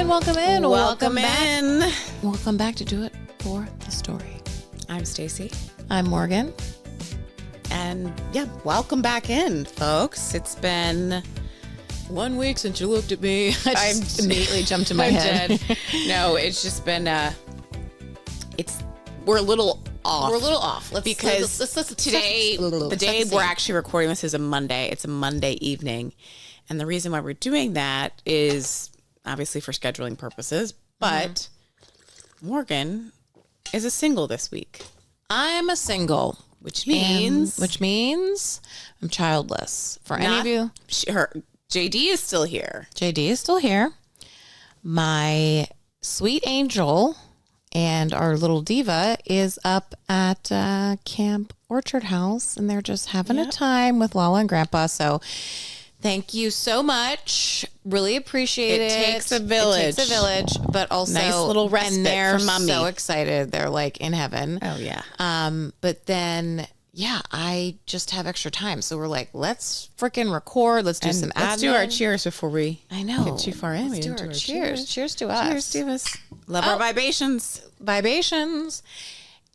Welcome in. Welcome in. Welcome back to Do It for the Story. I'm Stacey. I'm Morgan. And yeah, welcome back in, folks. It's been 1 week since you looked at me. I just immediately jumped in my head. No, it's just been, we're a little off. We're a little off. Because today, the day we're actually recording this is a Monday. It's a Monday evening. And the reason why we're doing that is obviously for scheduling purposes, but Morgan is a single this week. I'm a single. Which means I'm childless. For any of you. JD is still here. JD is still here. My sweet angel and our little diva is up at Camp Orchard House, and they're just having a time with Lala and Grandpa. So thank you so much. Really appreciate it. It takes a village. It takes a village, but also nice little respite, and they're for mommy. so excited. They're like in heaven. Oh yeah. But then I just have extra time. So we're like, let's freaking record. Let's do some admin. Let's do our cheers before we get too far in. Let's do our cheers. Cheers to us. Cheers to us. Love our vibrations. Vibrations.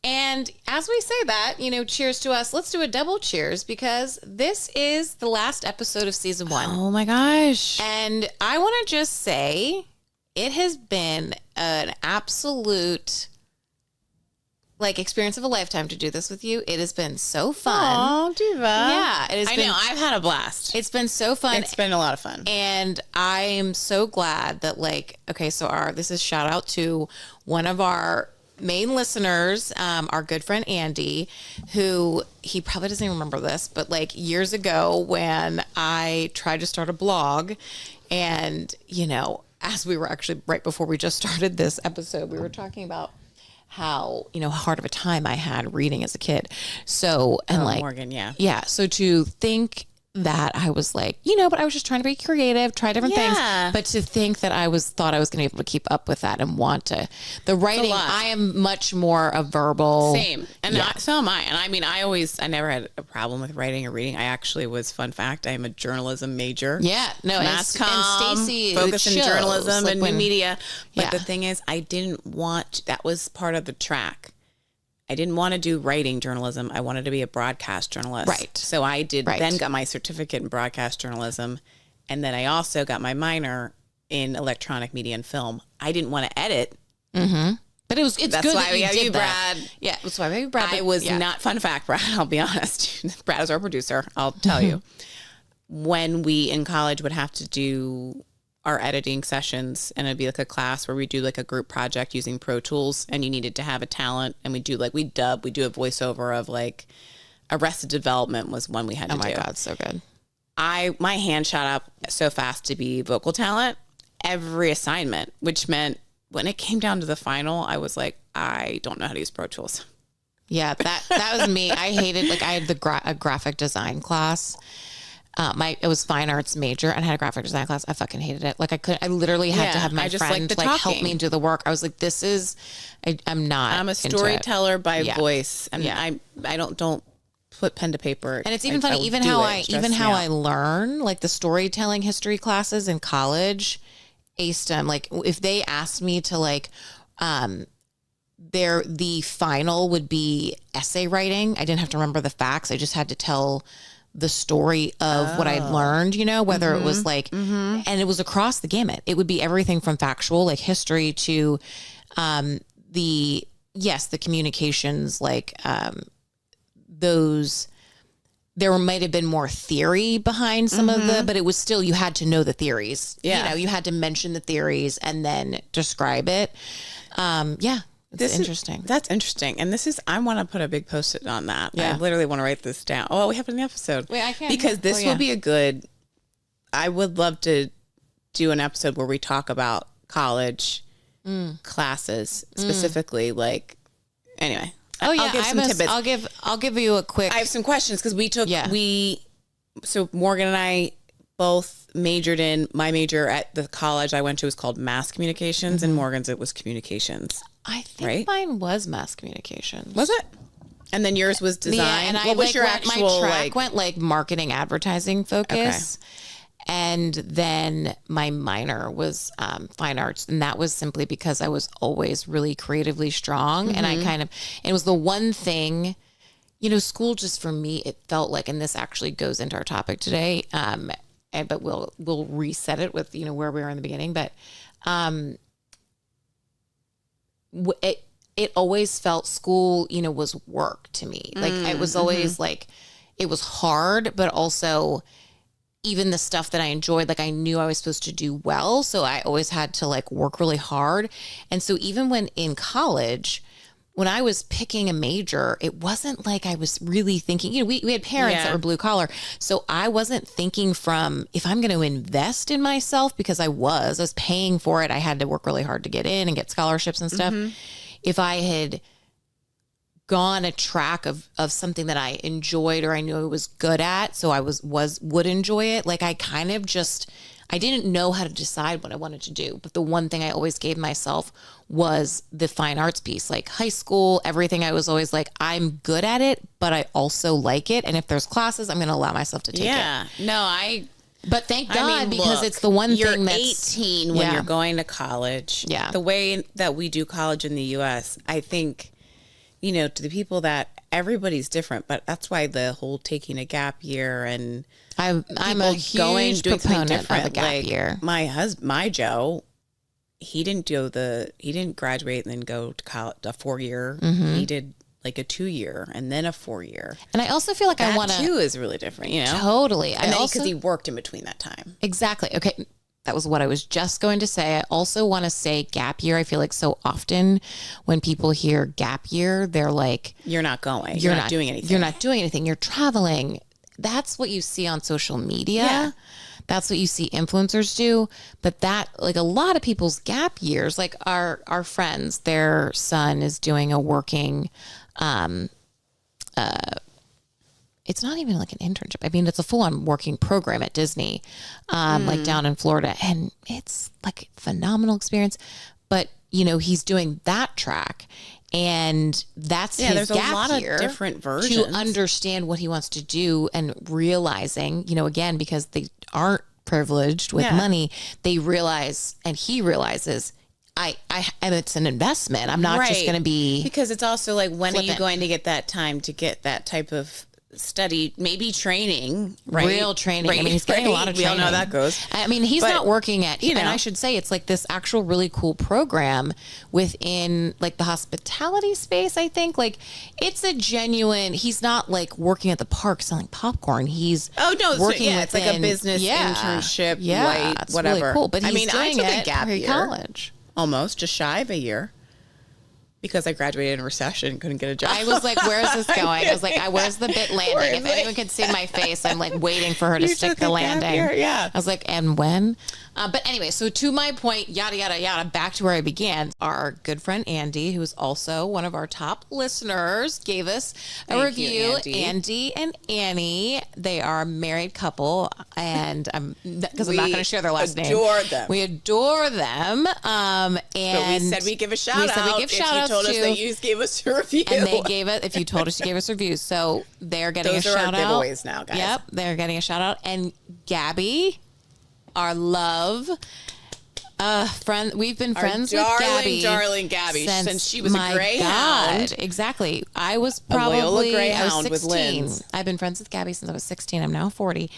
And as we say that, cheers to us. Let's do a double cheers because this is the last episode of season 1. Oh my gosh. And I want to just say it has been an absolute experience of a lifetime to do this with you. It has been so fun. Oh, diva. Yeah, it has I been. know. I've had a blast. It's been so fun. It's been a lot of fun. And I am so glad that this is shout out to one of our main listeners, our good friend Andy, who he probably doesn't even remember this, but years ago when I tried to start a blog and, as we were actually right before we just started this episode, we were talking about how, hard of a time I had reading as a kid. So, and Morgan, yeah. Yeah. So to think that I was but I was just trying to be creative, try different things. But to think that thought I was going to be able to keep up with that and want to. The writing, I am much more a verbal. Same. And so am I. And I never had a problem with writing or reading. I actually was, fun fact, I am a journalism major. Yeah. No, Mass comm, and Stacey focus in journalism and new media. But the thing is, that was part of the track. I didn't want to do writing journalism. I wanted to be a broadcast journalist. Right. So I then got my certificate in broadcast journalism. And then I also got my minor in electronic media and film. I didn't want to edit. Mm-hmm. But it's that's good why that we have you, Brad. Yeah, that's why we have you, Brad. I was not, fun fact, Brad, I'll be honest. Brad is our producer. I'll tell you. When we in college would have to do our editing sessions, and it'd be a class where we do a group project using Pro Tools, and you needed to have a talent, and we do a voiceover of Arrested Development was one we had to do. Oh my God, so good. My hand shot up so fast to be vocal talent every assignment, which meant when it came down to the final, I was like, I don't know how to use Pro Tools. Yeah, that was me. I hated I had a graphic design class. It was fine arts major and I had a graphic design class. I fucking hated it. I literally had to have my friend help me do the work. I was like, I'm a storyteller by voice, and I don't put pen to paper. And it's even funny, even how I learn the storytelling history classes in college, aced them. If they asked me to the final would be essay writing. I didn't have to remember the facts. I just had to tell the story of what I'd learned, whether it was and it was across the gamut. It would be everything from factual, history to, the communications, there might have been more theory behind some of but it was still, you had to know the theories. Yeah. You had to mention the theories and then describe it. It's interesting. That's interesting. And I want to put a big post-it on that. Yeah. I literally want to write this down. Oh, we have it in the episode. Wait, I can't. Because this will be I would love to do an episode where we talk about college classes specifically. Anyway. Oh yeah. I'll give some tidbits. I'll give you a quick. I have some questions because so Morgan and I both majored in, my major at the college I went to was called mass communications and Morgan's it was communications. I think mine was mass communications. Was it? And then yours was design. Yeah, and what was your actual my track went marketing advertising focus. And then my minor was fine arts. And that was simply because I was always really creatively strong. And it was the one thing, school just for me, it felt like, and this actually goes into our topic today, but we'll reset it with, where we were in the beginning. But it always felt school, was work to me. Like it was always like, it was hard, but also even the stuff that I enjoyed, like I knew I was supposed to do well. So I always had to like work really hard. And so even when in college, when I was picking a major, it wasn't like I was really thinking, we had parents that were blue collar. So I wasn't thinking from, if I'm going to invest in myself, because I was paying for it. I had to work really hard to get in and get scholarships and stuff. If I had gone a track of something that I enjoyed or I knew I was good at, so I would enjoy it. Like I kind of I didn't know how to decide what I wanted to do. But the one thing I always gave myself was the fine arts piece, like high school, everything. I was always like, I'm good at it, but I also like it. And if there's classes, I'm going to allow myself to take it. But thank God, because it's the one thing that's... You're 18 when you're going to college. Yeah. The way that we do college in the U.S., I think, to the people that everybody's different, but that's why the whole taking a gap year and I'm a huge proponent of a gap year. My Joe, he didn't graduate and then go to college, a 4-year. He did like a 2-year and then a 4-year. And I also feel like I want to... That too is really different, Totally. And then because he worked in between that time. Exactly. Okay. That was what I was just going to say. I also want to say gap year. I feel like so often when people hear gap year, they're like... You're not going. You're not doing anything. You're not doing anything. You're traveling. That's what you see on social media. Yeah. That's what you see influencers do. But that, like a lot of people's gap years, like our friends, their son is doing a working... it's not even like an internship. I mean, it's a full-on working program at Disney, like down in Florida. And it's like a phenomenal experience. But, he's doing that track. And that's his there's gap a lot year of different versions. to understand what he wants to do and realizing, again, because they aren't privileged with money, they realize, and he realizes, and it's an investment. I'm not just going to be... Because it's also like, when are you going to get that time to get that type of study, maybe training, right? Real training. I mean, he's getting a lot of training. We all know how that goes. I mean, he's not working at, and I should say it's like this actual really cool program within like the hospitality space, I think. Like it's a genuine, he's not like working at the park selling popcorn. He's working it's like a business internship, it's whatever. Really cool. But he's doing I took it a gap year, college. Almost, just shy of a year. Because I graduated in a recession, couldn't get a job. I was like, where's this going? I was like, where's the bit landing? If anyone could see my face, I'm like waiting for her to stick the landing. I was like, and when? But anyway, so to my point, yada, yada, yada, back to where I began. Our good friend Andy, who is also one of our top listeners, gave us a review. Andy and Annie, they are a married couple. And because I'm not going to share their last name. We adore them. And but we said we give a shout out. If you told us that you gave us a review. And they gave it, if you told us you gave us reviews. So they're getting a shout out. Those are our giveaways now, guys. Yep, they're getting a shout out. And Gabby, our love friend, we've been friends with Gabby. Darling Gabby, since she was a greyhound. God, exactly. I was probably I was 16. With Lynn's. I've been friends with Gabby since I was 16. I'm now 40.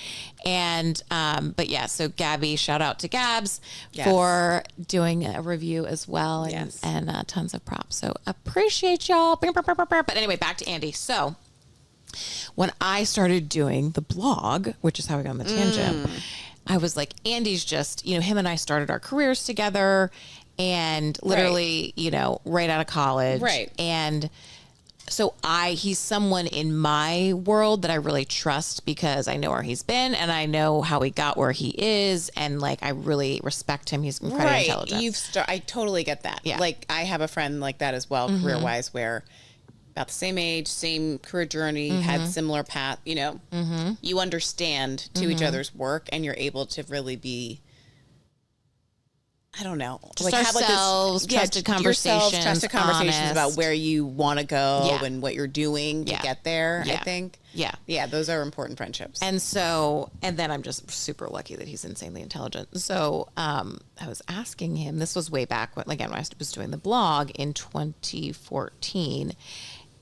And but yeah, so Gabby, shout out to Gabs for doing a review as well, and tons of props. So appreciate y'all. But anyway, back to Andy. So when I started doing the blog, which is how I got on the tangent, I was like, Andy's just, him and I started our careers together and literally, right out of college. Right. And so he's someone in my world that I really trust because I know where he's been and I know how he got where he is. And like, I really respect him. He's incredibly intelligent. I totally get that. Yeah. Like I have a friend like that as well, career wise, where about the same age, same career journey, had similar path, you understand to each other's work and you're able to really be I don't know. Just ourselves, trusted conversations, trusted conversations honest. about where you want to go Yeah. and what you're doing to Yeah. get there, Yeah. I think. Yeah. Yeah, those are important friendships. And so, and then I'm just super lucky that he's insanely intelligent. So I was asking him, this was way back when, again, when I was doing the blog in 2014.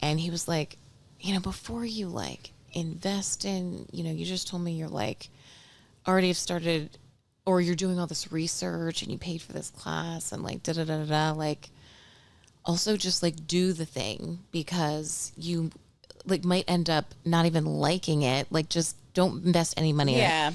And he was like, you know, before you like invest in, you know, you just told me you're like already have started, or you're doing all this research and you paid for this class and like da da da da da, like also just like do the thing, because you like might end up not even liking it. Like just don't invest any money in it.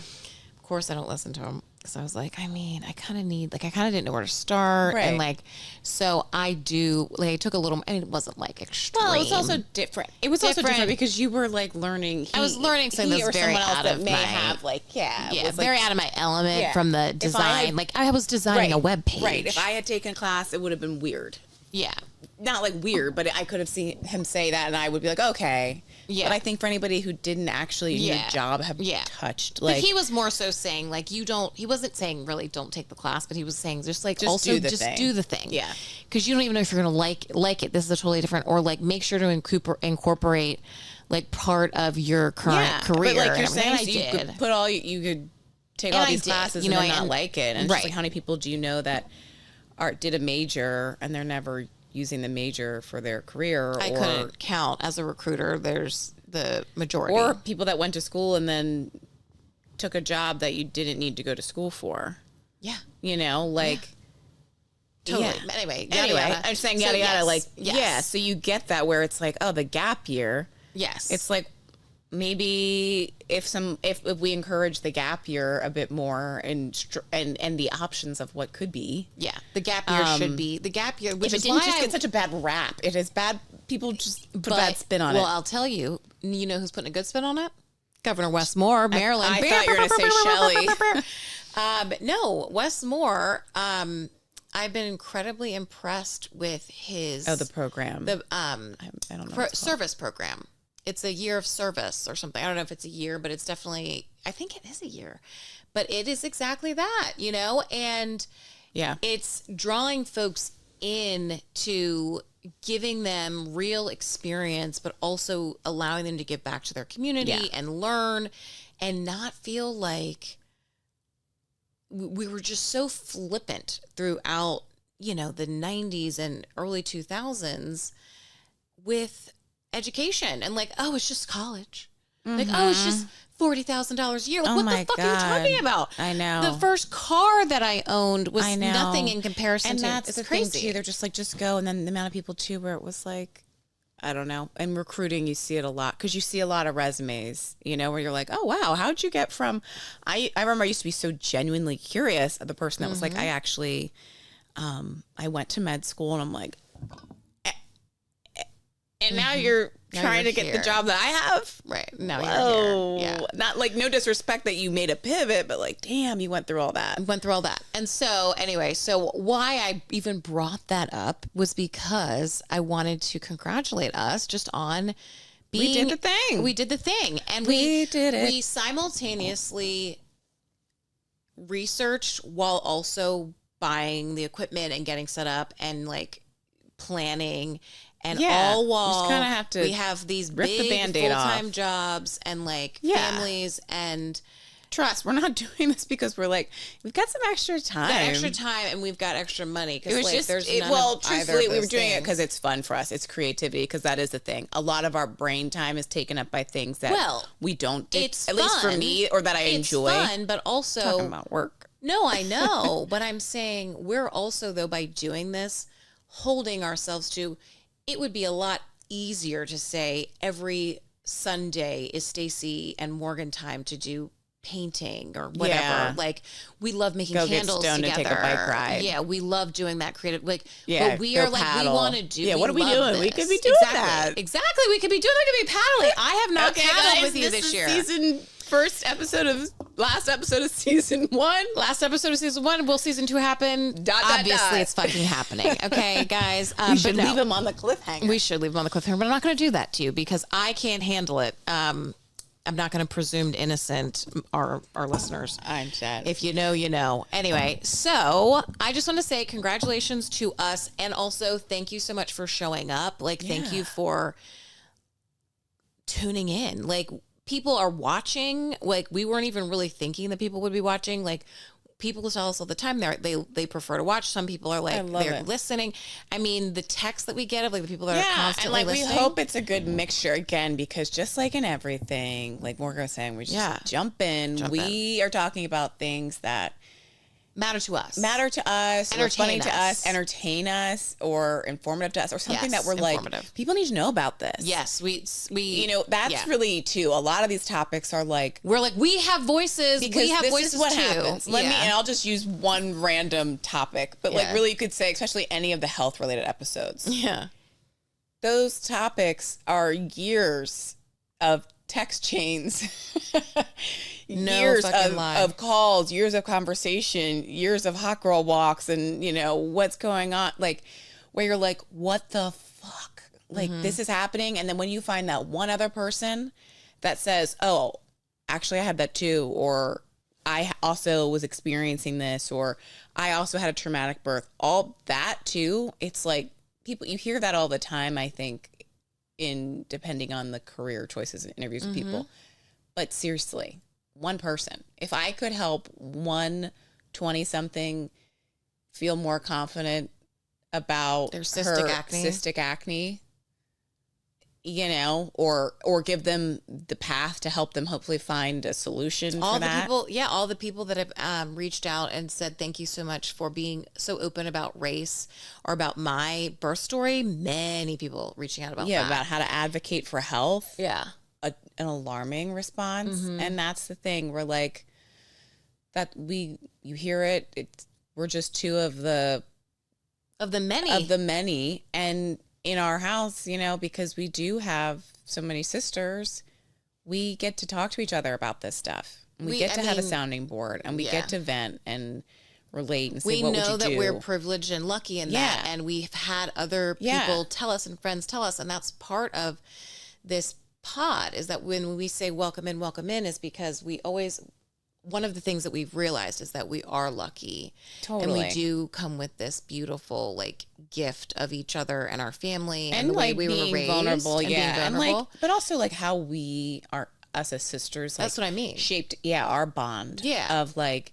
Of course I don't listen to him. So I was like, I mean, I kind of didn't know where to start. Right. And like, so I took a little, and it wasn't like extreme. Well, it was also different. It was also different because you were like learning. I was learning something that's very out of may my, have like, it was, very like, out of my element Yeah. from the If design. I was designing a web page. Right. If I had taken a class, it would have been weird. Yeah. Not like weird, but I could have seen him say that, and I would be like, okay. Yeah. But I think for anybody who didn't actually in your job have touched, like, but he was more so saying like he wasn't saying really don't take the class, but he was saying just like also do the just thing. do the thing. Yeah. Because you don't even know if you're gonna like it. This is a totally different, or like make sure to incorporate like part of your current career. But like you're and everything. saying, And so you could put you could take all these classes and then not like it, and it's just like how many people do you know that did a major and they're never using the major for their career? I couldn't count as a recruiter. There's the majority, or people that went to school and then took a job that you didn't need to go to school for. Yeah, you know, like totally. Yeah. Anyway, I'm just saying yada yada. Like so you get that where it's like, oh, the gap year. Yes, it's like maybe if we encourage the gap year a bit more and the options of what could be. Yeah, the gap year should be the gap year, which if it is didn't why just get such a bad rap. It is bad. People just put a bad spin on it. Well, I'll tell you. You know who's putting a good spin on it? Governor Wes Moore, Maryland. I thought you were going to say Shelley. No, Wes Moore. I've been incredibly impressed with his the program. I don't know service program. It's a year of service or something. I don't know if it's a year, but it's definitely, I think it is a year, but it is exactly that, you know, and it's drawing folks in to giving them real experience, but also allowing them to give back to their community and learn and not feel like we were just so flippant throughout, you know, the 90s and early 2000s with education and like, oh, it's just college. Like, oh, it's just $40,000 a year. Like, what the fuck are you talking about? I know. The first car that I owned was nothing in comparison and to that's it's the crazy. thing too. They're just like, just go. And then the amount of people too, where it was like, I don't know. In recruiting, you see it a lot because you see a lot of resumes, you know, where you're like, oh, wow, how'd you get from, I remember I used to be so genuinely curious of the person that was like, I actually, I went to med school, and I'm like, and now you're trying to get the job that I have. Right. Now you're here. Yeah. Not like no disrespect that you made a pivot, but like, damn, you went through all that. And so anyway, so why I even brought that up was because I wanted to congratulate us just on being. We did the thing. We did the thing. And we did it. We simultaneously researched while also buying the equipment and getting set up and like planning. And all while we have these big full-time jobs and like families and trust. We're not doing this because we're like, we've got some extra time. And we've got extra money. It was like, just, there's truthfully, we were doing it because it's fun for us. It's creativity, because that is the thing. A lot of our brain time is taken up by things that we don't, it's at least for me, or that I enjoy. It's fun, but also talking about work. No, I know. But I'm saying we're also, though, by doing this, holding ourselves to, it would be a lot easier to say every Sunday is Stacey and Morgan time to do painting or whatever. Yeah. Like, we love making candles get stoned together. And take a bike ride. Yeah, we love doing that creative. Like, yeah, but we are like, paddle. we want to do. Yeah, what are we doing? This. We could be doing that. Exactly. We could be doing. We could be paddling. I have not paddled with you this year. Last episode of season 1. Last episode of season 1. Will season 2 happen? Obviously, it's fucking happening. Okay, guys. We should leave him on the cliffhanger. We should leave him on the cliffhanger, but I'm not going to do that to you because I can't handle it. I'm not going to presume innocent our listeners. I'm dead. If you know, you know. Anyway, so I just want to say congratulations to us, and also thank you so much for showing up. Like, thank you for tuning in. Like, people are watching. Like, we weren't even really thinking that people would be watching. Like, people tell us all the time they prefer to watch. Some people are like they're listening. I mean, the text that we get of like the people that are constantly and like listening. we hope it's a good mixture again, because just like in everything, like Morgan was saying, we just jump in. We are talking about things that matter to us, or funny to us, entertain us, or informative to us, or something that we're like, people need to know about this. Yes, we you know, that's really too. A lot of these topics are like, we have voices. Because we have this voices is what too. happens. And I'll just use one random topic, but like really you could say, especially any of the health related episodes. Yeah. Those topics are years of text chains, years of calls, years of conversation, years of hot girl walks, and you know what's going on, like where you're like, what the fuck, like this is happening. And then when you find that one other person that says, oh, actually I had that too, or I also was experiencing this, or I also had a traumatic birth, all that too, it's like people, you hear that all the time, I think, in depending on the career choices and interviews with people. But seriously, one person, if I could help one 20-something feel more confident about their cystic acne, you know, or give them the path to help them hopefully find a solution for that. All the people that have reached out and said thank you so much for being so open about race or about my birth story. Many people reaching out about that. About how to advocate for health. Yeah. An alarming response. And that's the thing. We're like, that you hear it. We're just two of the many. And in our house, you know, because we do have so many sisters, we get to talk to each other about this stuff. We get to have a sounding board, and we get to vent and relate and say, what would you do? We know that we're privileged and lucky in that, and we've had other people tell us and friends tell us, and that's part of this pod, is that when we say welcome in is because we always, one of the things that we've realized is that we are lucky. Totally. And we do come with this beautiful like gift of each other and our family and the way we were raised. Vulnerable, and being vulnerable. And like, but also like how we are, us as sisters. Like, that's what I mean. Shaped, our bond. Yeah. Of like,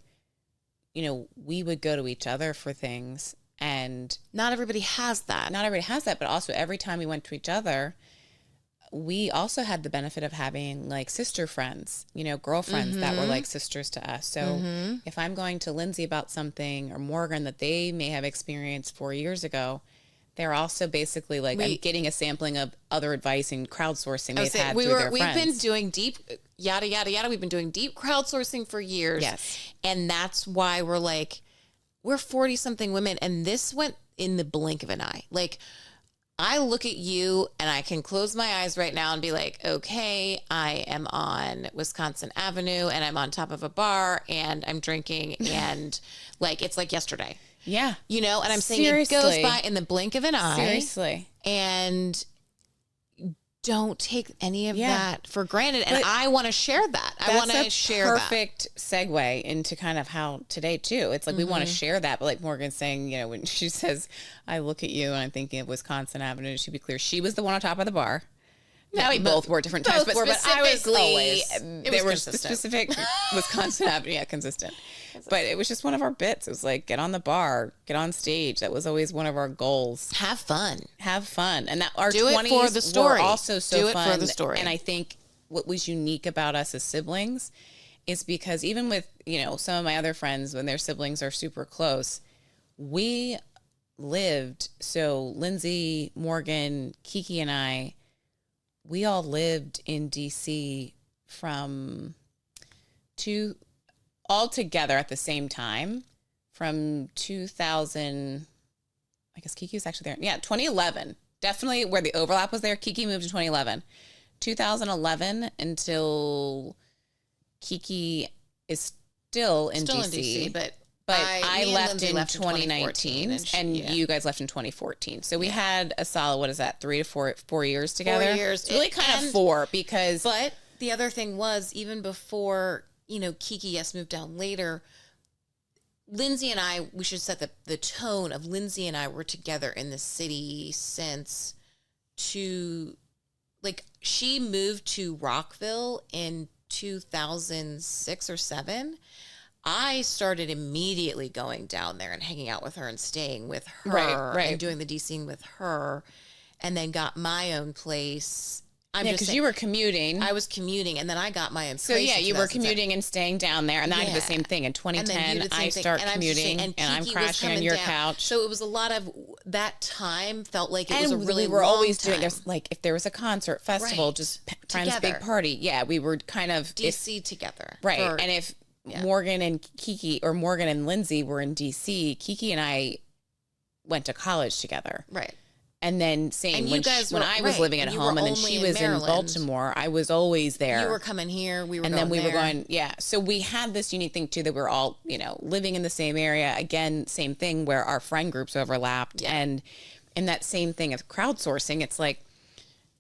you know, we would go to each other for things, and not everybody has that. But also every time we went to each other, we also had the benefit of having like sister friends, you know, girlfriends that were like sisters to us. So if I'm going to Lindsay about something, or Morgan, that they may have experienced 4 years ago, they're also basically like, I'm getting a sampling of other advice and crowdsourcing they've had through their friends. We've been doing deep, yada, yada, yada. We've been doing deep crowdsourcing for years. Yes. And that's why we're like, we're 40 something women. And this went in the blink of an eye. Like, I look at you and I can close my eyes right now and be like, okay, I am on Wisconsin Avenue and I'm on top of a bar and I'm drinking, and like, it's like yesterday. Yeah. You know, and I'm saying it goes by in the blink of an eye. Seriously. And don't take any of that for granted. And I want to share that. I want to share that. Perfect segue into kind of how today too. It's like we want to share that, but like Morgan's saying, you know, when she says, I look at you and I'm thinking of Wisconsin Avenue, to be clear, she was the one on top of the bar. Now we both were at different times, but I was always, there was the specific Wisconsin Avenue, consistent. But it was just one of our bits. It was like, get on the bar, get on stage. That was always one of our goals. Have fun. And that our do 20s it for the story. Were also so do it fun. For the story. And I think what was unique about us as siblings is because even with, you know, some of my other friends, when their siblings are super close, we lived, so Lindsay, Morgan, Kiki, and I, we all lived in DC from all together at the same time from 2000. I guess Kiki was actually there. Yeah, 2011. Definitely where the overlap was there. Kiki moved in 2011. 2011 until Kiki is still in DC. But I left in 2019 and you guys left in 2014. So we had a solid, what is that, 3 to 4 years together? 4 years. It's really kind of 4 because... But the other thing was, even before, Kiki, yes, moved down later, Lindsay and I, we should set the tone of Lindsay and I were together in the city since she moved to Rockville in 2006 or 7. I started immediately going down there and hanging out with her and staying with her and doing the DCing with her, and then got my own place. Because you were commuting. I was commuting, and then I got my own place. So, you were commuting and staying down there, and I did the same thing. In 2010, I start commuting, and I'm crashing on your couch. So it was a lot of, that time felt like it was a really we were long always time. doing, like, if there was a concert, festival, just friends, big party. Yeah, we were kind of... DC together. Right, and if Morgan and Kiki, or Morgan and Lindsay were in DC, Kiki and I went to college together. Right. And then when I was living at home and then she was in Baltimore, I was always there. You were coming here. We were and going then we there. were going, So we had this unique thing too, that we're all, living in the same area. Again, same thing where our friend groups overlapped. Yeah. And in that same thing of crowdsourcing, it's like,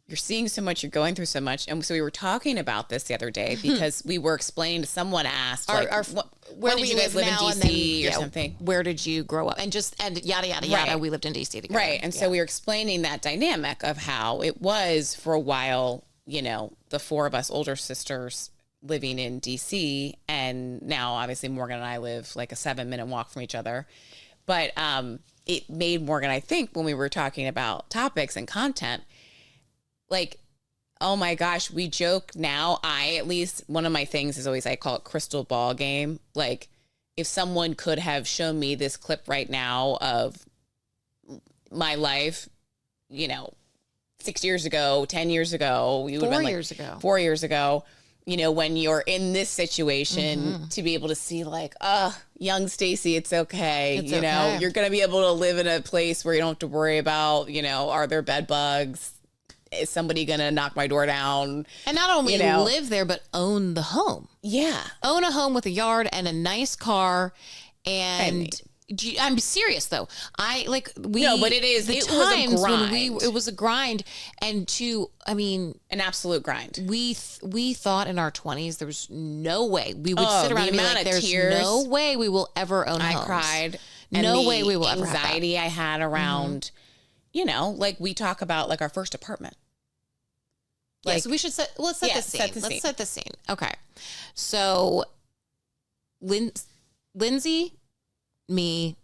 you're seeing so much, you're going through so much. And so we were talking about this the other day because we were explaining, someone asked, where did you guys live in DC or something? Where did you grow up? And yada, yada, yada. We lived in DC together. Right. And so we were explaining that dynamic of how it was for a while, the four of us older sisters living in DC. And now obviously Morgan and I live like a 7-minute walk from each other. But it made Morgan, I think, when we were talking about topics and content, like, oh my gosh, we joke now. At least one of my things is always, I call it crystal ball game. Like, if someone could have shown me this clip right now of my life, 6 years ago, 10 years ago, we would have been like 4 years ago, when you're in this situation, to be able to see like, young Stacey, it's okay. Okay. You're going to be able to live in a place where you don't have to worry about, are there bed bugs? Is somebody going to knock my door down? And not only live there, but own the home. Yeah. Own a home with a yard and a nice car. And I'm serious though. No, but it is. It was a grind. It was a grind. And an absolute grind. We thought in our 20s, there was no way we would sit around and be like, there's no way we will ever own homes. I cried. No way we will ever have that. Anxiety I had around, like we talk about like our first apartment. Like, so we should let's set the scene. Let's set the scene. Okay. So Lindsay, me,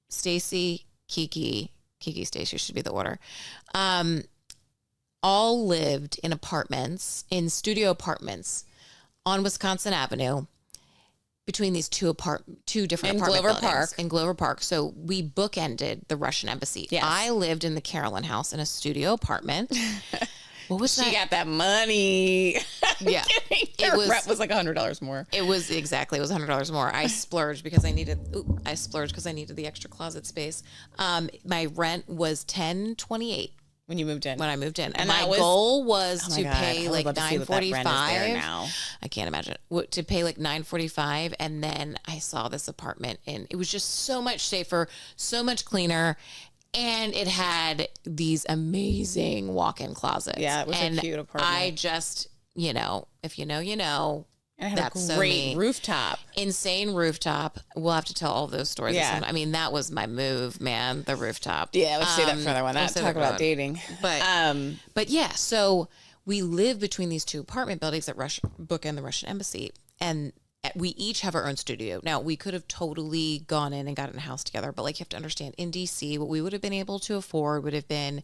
Stacey, Kiki, Stacey should be the order. All lived in studio apartments on Wisconsin Avenue between these two different apartment buildings in Glover Park. So we bookended the Russian embassy. Yes. I lived in the Carolyn house in a studio apartment. What was that? She got that money. Yeah. Rent was like $100 more. It was $100 more. I splurged because I needed the extra closet space. My rent was $10.28 when you moved in. When I moved in. And my goal was to pay like $9.45. I can't imagine. To pay like $9.45, and then I saw this apartment and it was just so much safer, so much cleaner. And it had these amazing walk-in closets. Yeah, it was a cute apartment. I just, if you know, you know. And it had a great rooftop. Insane rooftop. We'll have to tell all those stories. Yeah. I mean, that was my move, man, the rooftop. Yeah, let's say that for another one. Let's talk about dating. But yeah, so we live between these two apartment buildings at bookend the Russian embassy. And we each have our own studio. Now, we could have totally gone in and gotten a house together, but like you have to understand, in DC, what we would have been able to afford would have been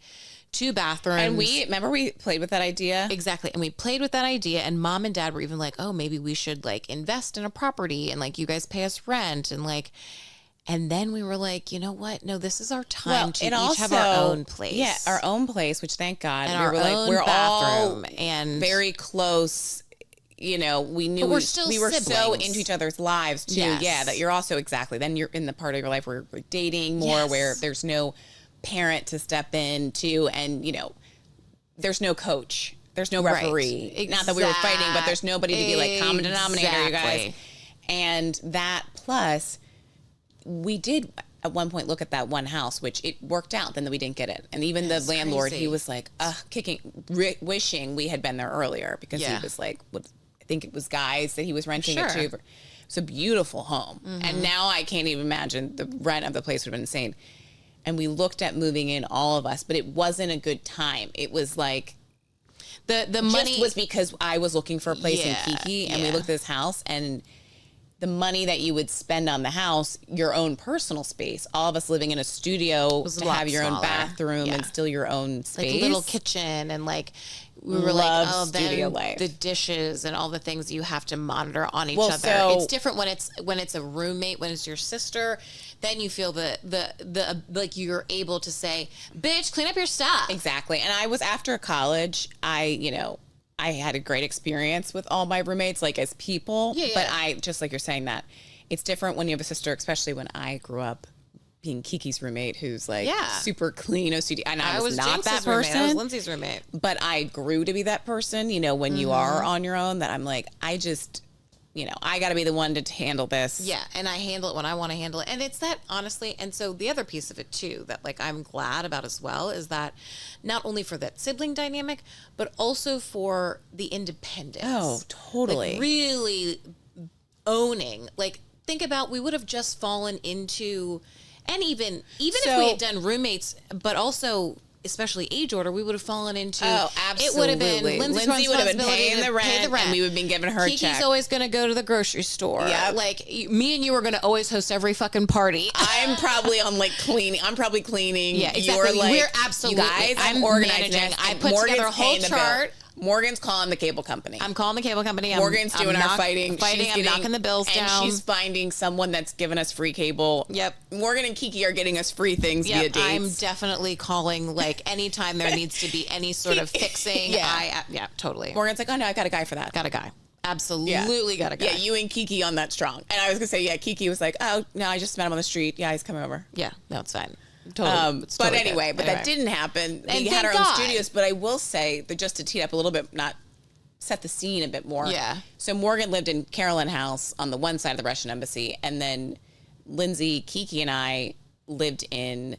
2 bathrooms. And remember we played with that idea? Exactly. And we played with that idea, and mom and dad were even like, oh, maybe we should like invest in a property and like you guys pay us rent and then we were like, you know what? No, this is our time to each have our own place. Yeah, our own place, which thank God. And we're bathroom all and very close. We knew we're still we were siblings. So into each other's lives too. Yes. Yeah, that you're also then you're in the part of your life where we're dating more, where there's no parent to step in to, and there's no coach, there's no referee. Right. Not that we were fighting, but there's nobody to be like common denominator, you guys. And that plus we did, at one point look at that one house, which it worked out, then we didn't get it. And even the landlord, crazy. he was like, wishing we had been there earlier, because he was like, I think it was guys that he was renting it to. It's a beautiful home. And now I can't even imagine the rent of the place would have been insane. And we looked at moving in, all of us, but it wasn't a good time. It was like, the money just was because I was looking for a place in Kiki, and we looked at this house, and the money that you would spend on the house, your own personal space, all of us living in a studio to have your own bathroom and still your own space. Like a little kitchen, and like we were studio life. The dishes and all the things you have to monitor on each other. It's different when it's a roommate, when it's your sister. Then you feel the like you're able to say, "Bitch, clean up your stuff." Exactly. And I was, after college, I had a great experience with all my roommates, like as people. Yeah. But I, just like you're saying, that it's different when you have a sister, especially when I grew up being Kiki's roommate, who's like super clean OCD. And I was not Jinx's that person. Roommate. I was Lindsay's roommate. But I grew to be that person, when you are on your own, that I'm like, I just, I got to be the one to handle this. Yeah. And I handle it when I want to handle it. And it's that, honestly. And so the other piece of it too, that like I'm glad about as well, is that not only for that sibling dynamic, but also for the independence. Oh, totally. Like really owning, like, think about, we would have just fallen into, and even if we had done roommates, but also especially age order, we would have fallen into. Oh, absolutely. It would have been Lindsay would have been paying the rent, and we would have been giving her a check. Kiki's always going to go to the grocery store. Yeah, like me and you are going to always host every fucking party. I'm probably on like cleaning. I'm probably cleaning. Yeah, exactly. You're like, we're absolutely. You guys, I'm organizing. I put together a whole chart. Morgan's calling the cable company. I'm calling the cable company. Morgan's doing our fighting. I'm knocking the bills down. And she's finding someone that's giving us free cable. Yep. Morgan and Kiki are getting us free things via dates. I'm definitely calling, like, anytime there needs to be any sort of fixing. Yeah, totally. Morgan's like, oh no, I got a guy for that. Got a guy. Absolutely got a guy. Yeah, you and Kiki on that strong. And I was going to say, Kiki was like, oh, no, I just met him on the street. Yeah, he's coming over. Yeah, no, it's fine. Totally. But anyway, that didn't happen. We had our own studios, but I will say, that just to tee up a little bit, not set the scene a bit more. Yeah. So Morgan lived in Carolyn House on the one side of the Russian embassy, and then Lindsay, Kiki, and I lived in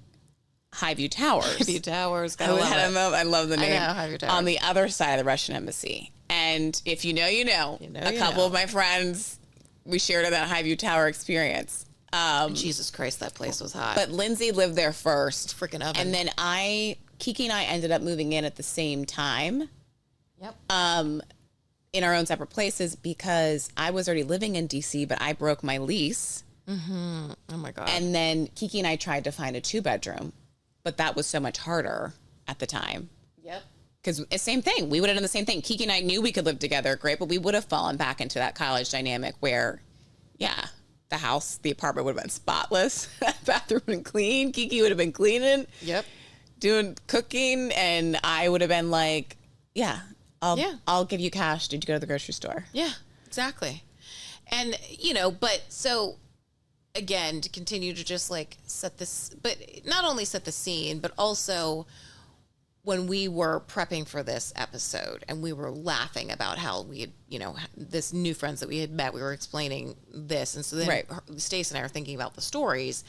Highview Towers. Highview Towers. I love the name. I know, Highview Towers. On the other side of the Russian embassy. And if you know, you know. A couple of my friends, we shared that Highview Tower experience. Jesus Christ, that place was hot. But Lindsay lived there first. Freaking oven. And then Kiki and I ended up moving in at the same time. Yep. In our own separate places, because I was already living in DC, but I broke my lease. Mm-hmm. Oh my God. And then Kiki and I tried to find a 2-bedroom, but that was so much harder at the time. Yep. Because it's the same thing. We would have done the same thing. Kiki and I knew we could live together, great, but we would have fallen back into that college dynamic where, the apartment would have been spotless. Bathroom would have been clean. Kiki would have been cleaning. Yep. Doing cooking. And I would have been like, I'll give you cash. Did you go to the grocery store? Yeah, exactly. And, but so again, to continue to just like set this, but not only set the scene, but also when we were prepping for this episode and we were laughing about how we had, this new friends that we had met, we were explaining this. And so then Stacey and I are thinking about the stories,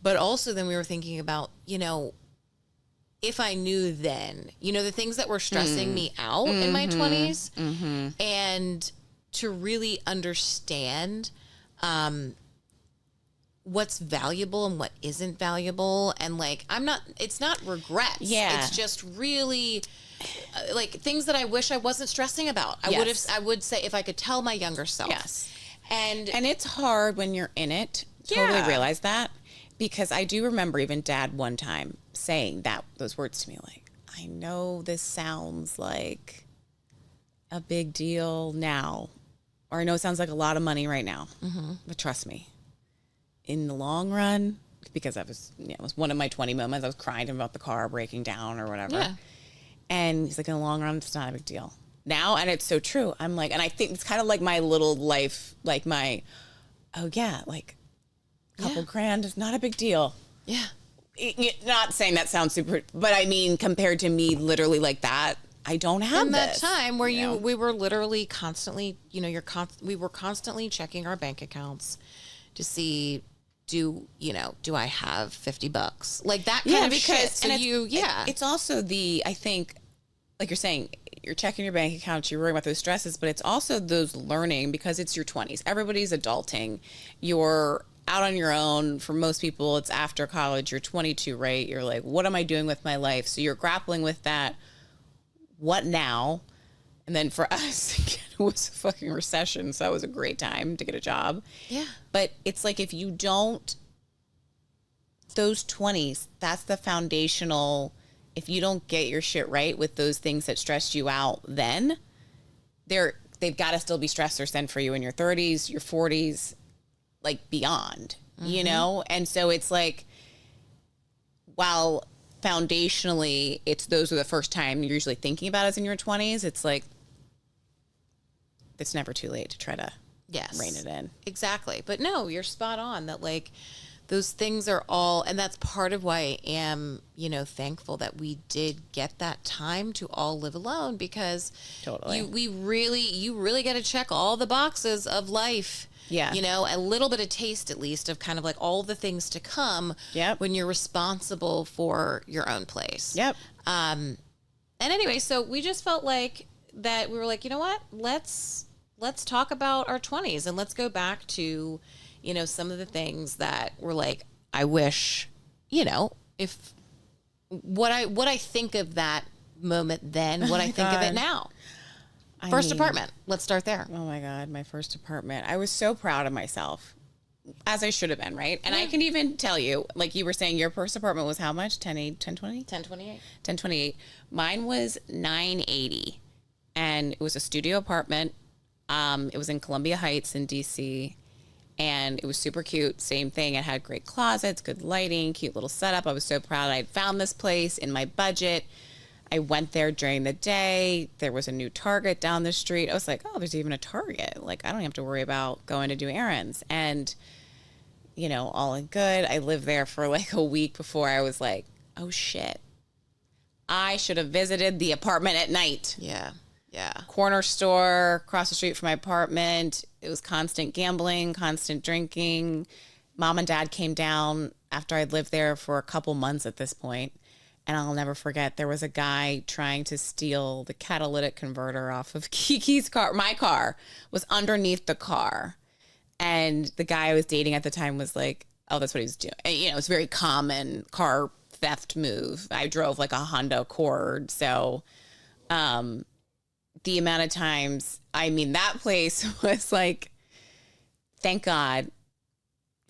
but also then we were thinking about, if I knew then, the things that were stressing me out in my 20s, and to really understand what's valuable and what isn't valuable. And like, it's not regrets. Yeah. It's just really like things that I wish I wasn't stressing about. I would say if I could tell my younger self. Yes. And it's hard when you're in it. Totally realize that. Because I do remember even Dad one time saying those words to me, like, I know this sounds like a big deal now, or I know it sounds like a lot of money right now, but trust me, in the long run, because it was one of my 20 moments, I was crying about the car breaking down or whatever. Yeah. And he's like, in the long run, it's not a big deal now. And it's so true. I'm like, and I think it's kind of like my little life, like my, couple grand is not a big deal. Yeah. Not saying that sounds super, but I mean, compared to me literally like that, I don't have that time where we were literally constantly, we were constantly checking our bank accounts to see, do I have $50? Like that kind of shit. So it's also I think, like you're saying, you're checking your bank account, you're worrying about those stresses, but it's also those learning, because it's your 20s. Everybody's adulting. You're out on your own. For most people, it's after college. You're 22, right? You're like, what am I doing with my life? So you're grappling with that. What now? And then for us, it was a fucking recession. So that was a great time to get a job. Yeah. But it's like, if you don't, those 20s, that's the foundational. If you don't get your shit right with those things that stressed you out, then they've got to still be stressors then for you in your 30s, your 40s, like beyond, And so it's like, while foundationally those are the first time you're usually thinking about is in your 20s, it's like, it's never too late to try to rein it in. Exactly. But no, you're spot on that, like, those things are all, and that's part of why I am, thankful that we did get that time to all live alone, because Totally. you really got to check all the boxes of life. Yeah. A little bit of taste, at least, of kind of like all the things to come. Yep. When you're responsible for your own place. Yep. And anyway, so we just felt like that we were like, you know what? Let's talk about our 20s, and let's go back to, some of the things that were like, I wish, if what I think of that moment then, what I think of it now. First apartment. Let's start there. Oh my God, my first apartment. I was so proud of myself, as I should have been, right? And I can even tell you, like you were saying, your first apartment was how much? 1020? 1028. Mine was 980, and it was a studio apartment. It was in Columbia Heights in DC, and it was super cute. Same thing. It had great closets, good lighting, cute little setup. I was so proud I'd found this place in my budget. I went there during the day. There was a new Target down the street. I was like, oh, there's even a Target. Like, I don't have to worry about going to do errands. And, all in good. I lived there for like a week before I was like, oh shit, I should have visited the apartment at night. Yeah. Yeah. Corner store across the street from my apartment. It was constant gambling, constant drinking. Mom and Dad came down after I'd lived there for a couple months at this point. And I'll never forget, there was a guy trying to steal the catalytic converter off of Kiki's car. My car was underneath the car. And the guy I was dating at the time was like, oh, that's what he was doing. It's a very common car theft move. I drove like a Honda Accord. So the amount of times, that place was like, thank God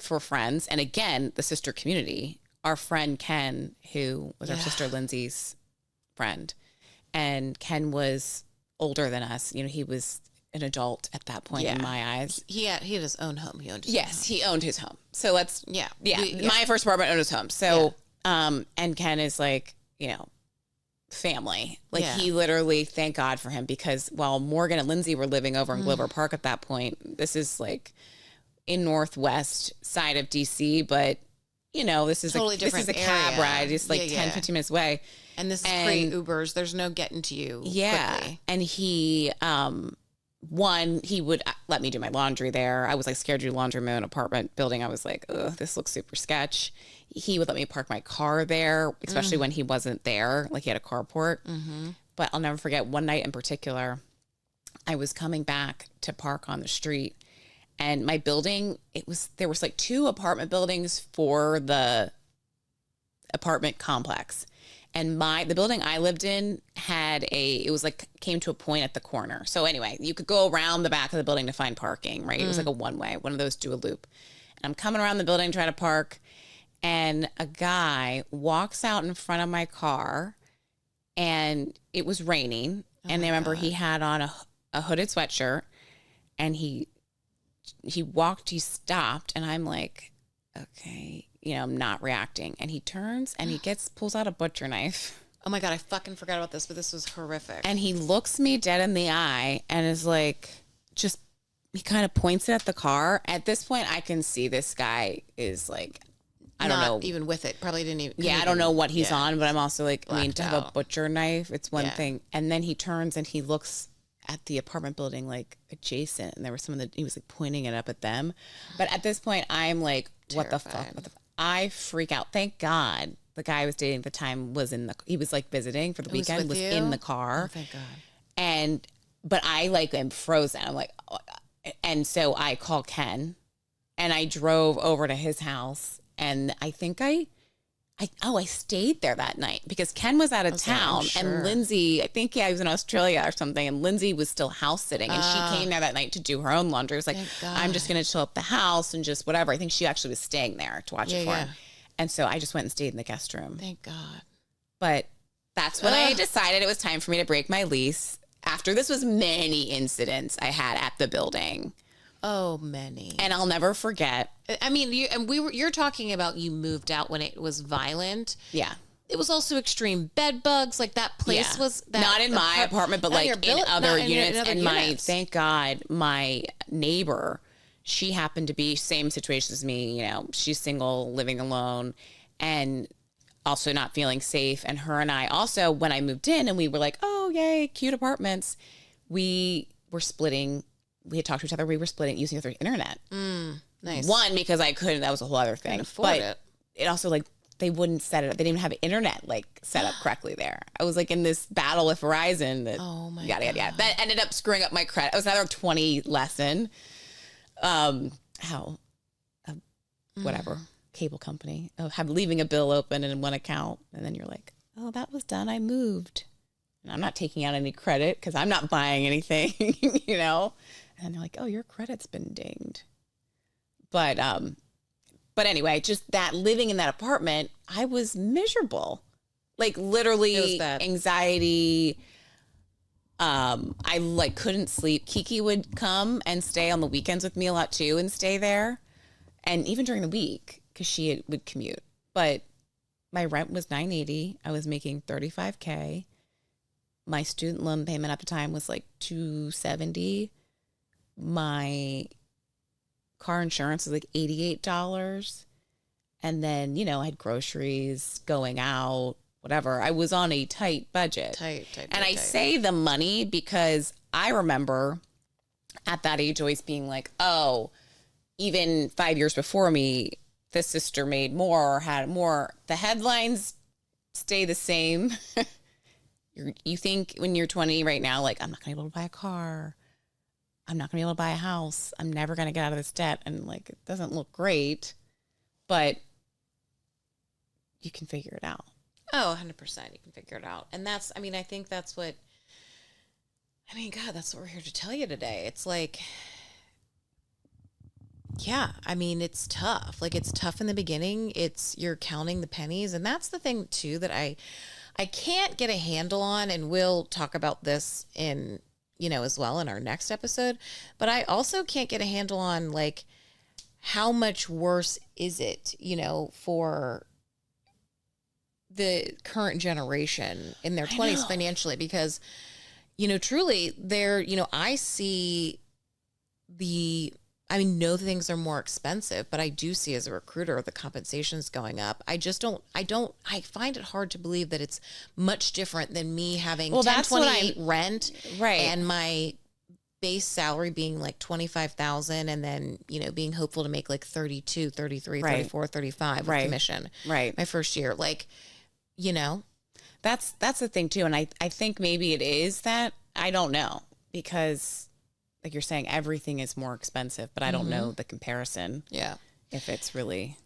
for friends. And again, the sister community. Our friend Ken, who was our sister Lindsay's friend, and Ken was older than us. He was an adult at that point in my eyes. He had his own home. He owned his own home. He owned his home. So my first apartment owned his home. So, and Ken is like, family. Like he literally, thank God for him, because while Morgan and Lindsay were living over in Glover Park at that point, this is like in northwest side of DC, but this is totally different. This is a cab ride. It's like 10, 15 minutes away. And this is pre-Ubers. There's no getting to you quickly. And he, he would let me do my laundry there. I was like scared to do laundry in my own apartment building. I was like, ugh, this looks super sketch. He would let me park my car there, especially when he wasn't there. Like he had a carport. Mm-hmm. But I'll never forget one night in particular, I was coming back to park on the street. And my building, there was like 2 apartment buildings for the apartment complex. And the building I lived in came to a point at the corner. So anyway, you could go around the back of the building to find parking, right? It was like a one-way, one of those do a loop. And I'm coming around the building trying to park, and a guy walks out in front of my car, and it was raining. And I remember he had on a hooded sweatshirt, and he stopped, and I'm like, okay, I'm not reacting. And he turns and pulls out a butcher knife. Oh my God, I fucking forgot about this, but this was horrific. And he looks me dead in the eye and is like, he kind of points it at the car. At this point, I can see this guy is like, I don't know. Even with it. Probably didn't even. Yeah, I don't know what he's on, but I'm also like, Blacked to have a butcher knife, it's one thing. And then he turns and he looks at the apartment building, like adjacent, and there was someone that he was like pointing it up at them. But at this point, I'm like, what the fuck? I freak out. Thank God the guy I was dating at the time he was like visiting for the weekend, was in the car. Oh, thank God. But I like am frozen. I'm like, oh. And so I called Ken and I drove over to his house, and I think I stayed there that night because Ken was out of town, and Lindsay, I think, he was in Australia or something, and Lindsay was still house sitting, and she came there that night to do her own laundry. It was like, I'm just going to chill up the house and just whatever. I think she actually was staying there to watch it for him. And so I just went and stayed in the guest room. Thank God. But that's when I decided it was time for me to break my lease. After this was many incidents I had at the building. Oh, many. And I'll never forget. I mean, you're talking about you moved out when it was violent. Yeah. It was also extreme bed bugs. Like that place was not in my apartment, but like in other units. Thank God, my neighbor, she happened to be same situation as me. You know, she's single, living alone, and also not feeling safe. And her and I also, when I moved in and we were like, oh, yay, cute apartments, we were splitting. We had talked to each other. We were splitting using the internet. Nice. One, because I couldn't. That was a whole other thing. But it also, like, they wouldn't set it up. They didn't even have internet, like, set up correctly there. I was, like, in this battle with Verizon. Yada. That ended up screwing up my credit. It was another 20 lesson. Whatever. Cable company. Leaving a bill open in one account. And then you're like, oh, that was done. I moved. And I'm not taking out any credit because I'm not buying anything, you know? And they're like, oh, your credit's been dinged. But anyway, just that living in that apartment, I was miserable. Like literally anxiety. I like couldn't sleep. Kiki would come and stay on the weekends with me a lot too and stay there. And even during the week, because she would commute. But my rent was $980. I was making $35K. My student loan payment at the time was like $270. My car insurance was like $88. And then, you know, I had groceries, going out, whatever. I was on a tight budget. Tight. I say the money because I remember at that age always being like, oh, even 5 years before me, this sister made more or had more. The headlines stay the same. You think when you're 20 right now, like, I'm not going to be able to buy a car. I'm not going to be able to buy a house. I'm never going to get out of this debt. And like, it doesn't look great, but you can figure it out. Oh, 100%. You can figure it out. And that's, I mean, I think that's what, God, that's what we're here to tell you today. It's like, yeah, I mean, it's tough. Like, it's tough in the beginning. You're counting the pennies. And that's the thing too, that I can't get a handle on, and we'll talk about this in, you know, as well in our next episode, but I also can't get a handle on like how much worse is it, you know, for the current generation in their 20s financially, because, you know, truly I see no things are more expensive, but I do see as a recruiter, the compensation's going up. I find it hard to believe that it's much different than me having 1028 rent and my base salary being like 25,000 and then, you know, being hopeful to make like 32, 33, 34, 35 with commission. Right. My first year. Like, you know, that's the thing too. And I think maybe it is that, I don't know, because like you're saying, everything is more expensive, but I don't know the comparison. Yeah. If it's really.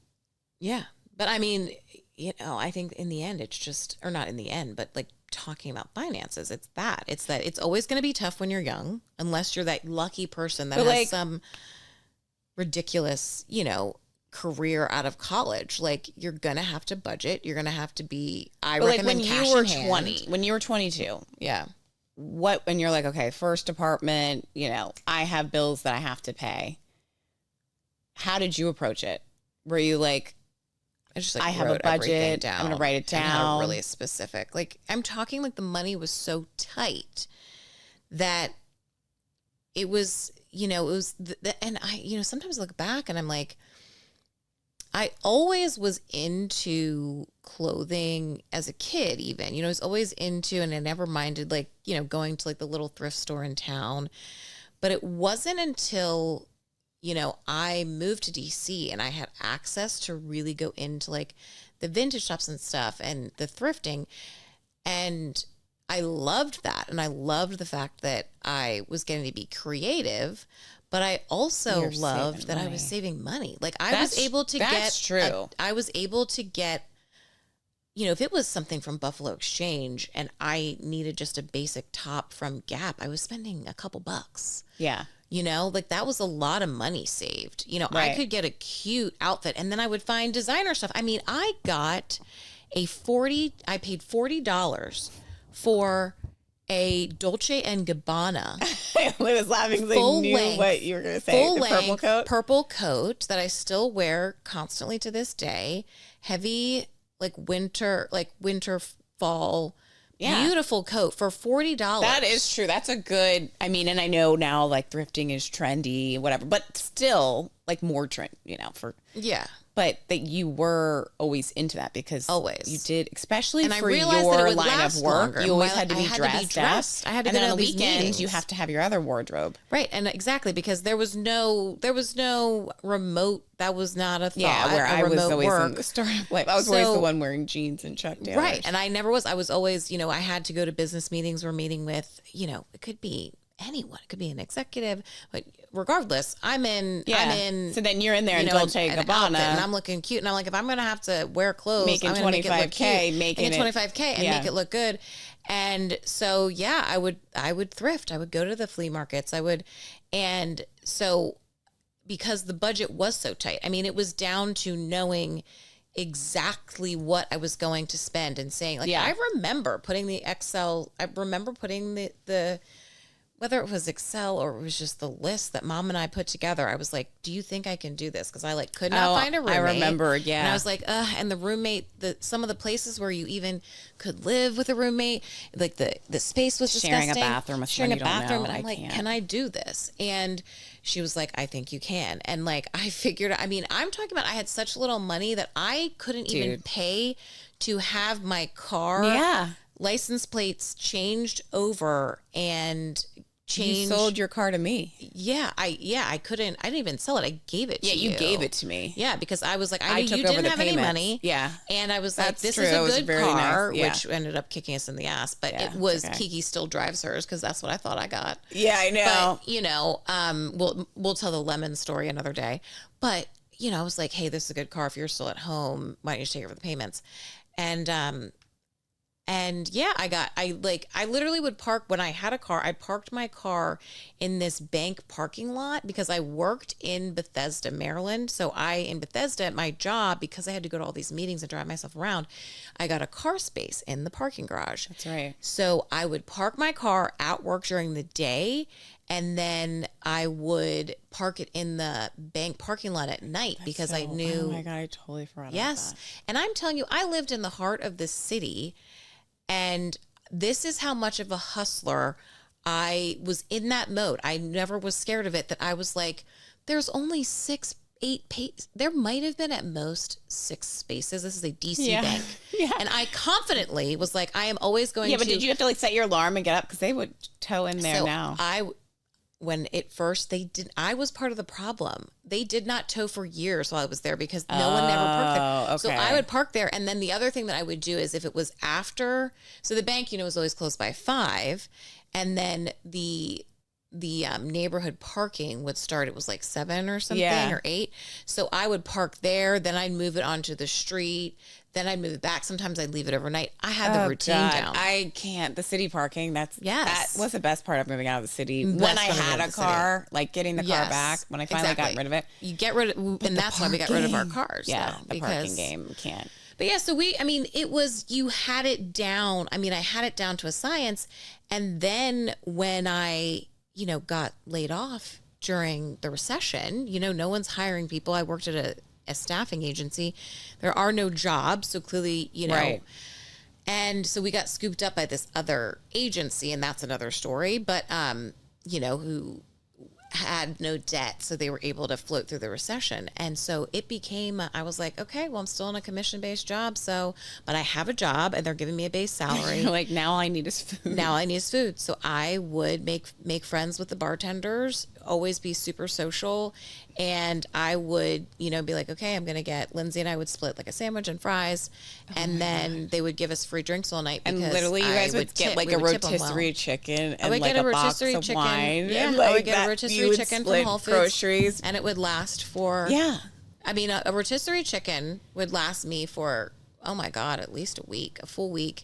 Yeah. But I mean, you know, I think in the end, it's just, or not in the end, but like talking about finances, it's that it's always going to be tough when you're young, unless you're that lucky person that has some ridiculous, you know, career out of college. Like, you're going to have to budget. You're going to have to be, recommend cash in hand. When you were 22. Yeah. When you're like, okay, first apartment, you know, I have bills that I have to pay. How did you approach it? Were you like, I have a budget, I'm going to write it down? I had really specific. Like, I'm talking like the money was so tight that it was, you know, it was, and I, you know, sometimes look back and I'm like, I always was into clothing as a kid, even, I was always into, and I never minded like, going to like the little thrift store in town. But it wasn't until, I moved to DC and I had access to really go into like the vintage shops and stuff and the thrifting. And I loved that. And I loved the fact that I was getting to be creative, but I also loved that I was saving money. Like I was able to get, if it was something from Buffalo Exchange and I needed just a basic top from Gap, I was spending a couple bucks. Yeah. Like that was a lot of money saved. I could get a cute outfit and then I would find designer stuff. I mean, I paid $40 for a Dolce & Gabbana. I was laughing because I knew what you were going to say. The purple coat that I still wear constantly to this day. Heavy, like winter, fall, beautiful coat for $40. That is true. That's a good, and I know now like thrifting is trendy, whatever, but still like more trend, But that you were always into that because you did, especially and for your line of work, you always had to be dressed. I had to go to on the weekends. Weekends. You have to have your other wardrobe, right? And exactly because there was no remote. That was not a thought. Yeah, where I was always in the store. Like I was always the one wearing jeans and Chuck Taylors. Right, and I never was. I was always, I had to go to business meetings or meeting with, it could be anyone. It could be an executive, but regardless, I'm in. So then you're in there in Dolce & Gabbana, and I'm looking cute. And I'm like, if I'm going to have to wear clothes, making $25K, making $25K and make it look good. And so, I would thrift. I would go to the flea markets. And so because the budget was so tight, it was down to knowing exactly what I was going to spend and saying, like, I remember putting the whether it was Excel or it was just the list that Mom and I put together, I was like, do you think I can do this? Because I could not find a roommate. I remember, yeah. And I was like, and the roommate, some of the places where you even could live with a roommate, like the space was disgusting. Sharing a bathroom with someone you don't know. And I'm like, can I do this? And she was like, I think you can. And like, I figured, I'm talking about, I had such little money that I couldn't even pay to have my car license plates changed over and changed. You sold your car to me. Yeah, I couldn't. I didn't even sell it. I gave it to you. Yeah, you gave it to me. Yeah, because I was like, I knew took you over didn't the have payments. any money. Yeah, and I was like, That's this true. is a It was good very car, nice. which ended up kicking us in the ass. But it was Kiki still drives hers because that's what I thought I got. Yeah, I know. But we'll tell the lemon story another day. But I was like, hey, this is a good car. If you're still at home, why don't you take over the payments? And I literally would park when I had a car. I parked my car in this bank parking lot because I worked in Bethesda, Maryland. So in Bethesda at my job, because I had to go to all these meetings and drive myself around, I got a car space in the parking garage. That's right. So I would park my car at work during the day, and then I would park it in the bank parking lot at night because I knew. Oh my God, I totally forgot about that. Yes. And I'm telling you, I lived in the heart of the city. And this is how much of a hustler I was in that mode. I never was scared of it, that I was like, there's only 8 pages. There might have been at most 6 spaces. This is a DC bank. Yeah. And I confidently was like, I am always going to. Yeah, but did you have to set your alarm and get up? Because they would tow in there now. When it first, I was part of the problem. They did not tow for years while I was there because no one ever parked there. Okay. So I would park there. And then the other thing that I would do is if it was after, so the bank, was always closed by 5. And then the neighborhood parking would start, it was like 7 or something or 8. So I would park there. Then I'd move it onto the street. Then I'd move it back. Sometimes I'd leave it overnight. I had the routine down. I can't. The city parking, that was the best part of moving out of the city. When I had a car, like getting the car back, when I finally got rid of it. You get rid of, and that's why we got rid of our cars. Yeah, the parking game can't. But yeah, so it was, you had it down. I had it down to a science. And then when I, got laid off during the recession, no one's hiring people. I worked at a staffing agency. There are no jobs. So clearly, Right. And so we got scooped up by this other agency, and that's another story. But, who had no debt, so they were able to float through the recession. And so it became, I was like, okay, well, I'm still in a commission-based job, so, but I have a job and they're giving me a base salary. Like, now all I need is food. Now I need food. So I would make friends with the bartenders, always be super social. And I would, you know, be like, okay, I'm going to get, Lindsay and I would split like a sandwich and fries. And then they would give us free drinks all night. And literally, you guys would get like a rotisserie chicken and like a box of wine. Yeah, and like I would get a rotisserie chicken from Whole Foods. Groceries. And it would last for, I mean, a rotisserie chicken would last me for, oh my God, at least a full week.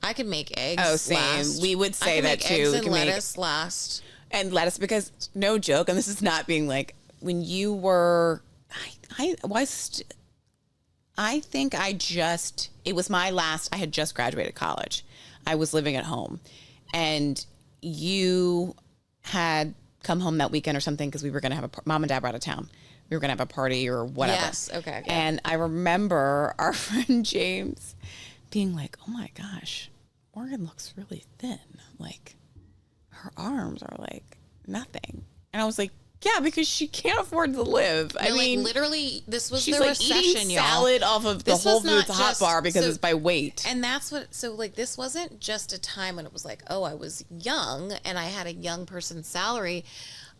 I could make eggs. Oh, same. Last. We would say that too. Eggs and lettuce last. And lettuce, because no joke, and this is not being like, when you were, I think it was my last, I had just graduated college. I was living at home and you had come home that weekend or something because we were going to have mom and dad were out of town. We were going to have a party or whatever. Yes. Okay. And I remember our friend James being like, oh my gosh, Morgan looks really thin. Like her arms are like nothing. And I was like, yeah, because she can't afford to live. No, I mean, literally, this was the like recession, eating y'all. Salad off of the Whole Foods hot bar because it's by weight. And that's what, so like, this wasn't just a time when it was like, oh, I was young and I had a young person's salary.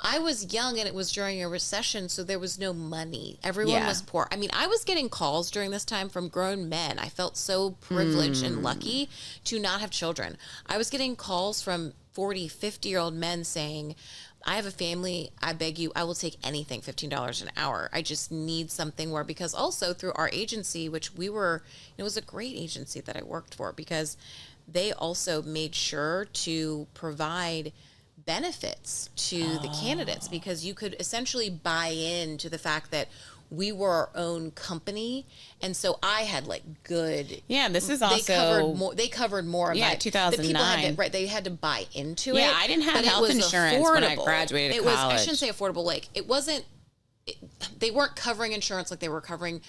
I was young and it was during a recession, so there was no money. Everyone was poor. I mean, I was getting calls during this time from grown men. I felt so privileged and lucky to not have children. I was getting calls from 40, 50-year-old men saying, I have a family. I beg you, I will take anything, $15 an hour. I just need something where, because also through our agency, which it was a great agency that I worked for, because they also made sure to provide benefits to the candidates, because you could essentially buy into the fact that we were our own company. And so I had like good. Yeah, this is also. They covered more of 2009. They had to buy into it. Yeah, I didn't have health insurance when I graduated college. I shouldn't say affordable. Like, it wasn't, they weren't covering insurance like they were covering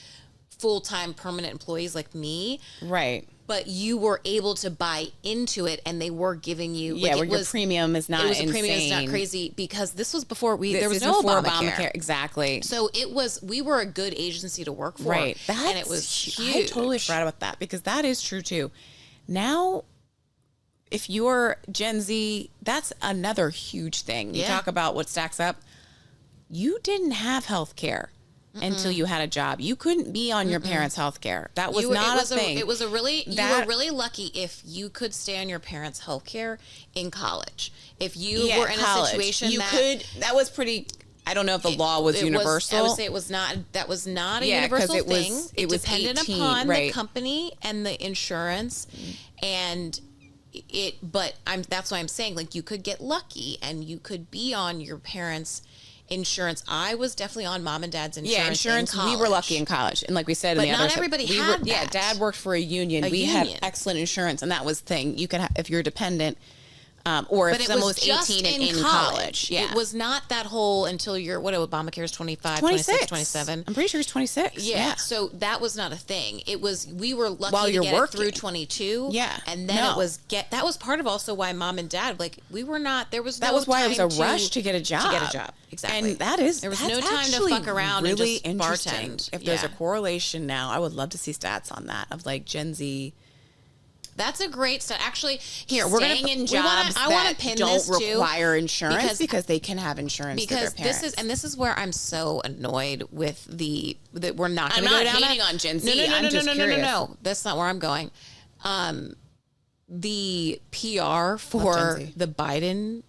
full-time permanent employees like me. Right. But you were able to buy into it, and they were giving you. Yeah, where your premium is not insane. Premium is not crazy, because this was before there was no Obamacare. Exactly. So we were a good agency to work for. Right. And it was huge. I totally forgot about that, because that is true too. Now, if you're Gen Z, that's another huge thing. You talk about what stacks up. You didn't have health care until you had a job. You couldn't be on your parents' health care. That was not a thing. You were really lucky if you could stay on your parents' health care in college. If you were in a situation that was pretty, I don't know if the law was universal. I would say it was not, that was not a universal thing. It was dependent upon the company and the insurance and that's why I'm saying, like, you could get lucky and you could be on your parents' insurance. I was definitely on mom and dad's insurance. Yeah, insurance. We were lucky in college, and like we said, but not everybody had that. Yeah, dad worked for a union. We had excellent insurance, and that was the thing. You could have, if you're dependent, or if someone was 18 and in college. Yeah, it was not that whole until you're Obamacare is 25, 26, 27. I'm pretty sure it's 26. Yeah, so that was not a thing. It was, we were lucky to get it through 22. Yeah, and then that was part of also why mom and dad, like, we were not, there was no that was why time it was a rush to get a job. Exactly. And there was no time to fuck around really and just bartend. If there's a correlation now, I would love to see stats on that of like Gen Z. That's a great stat. Actually, here we're going to jobs that don't require insurance because they can have insurance through their parents. This is where I'm so annoyed with that we're not going to go down. I'm not hating on Gen Z. No. That's not where I'm going. The PR for the Biden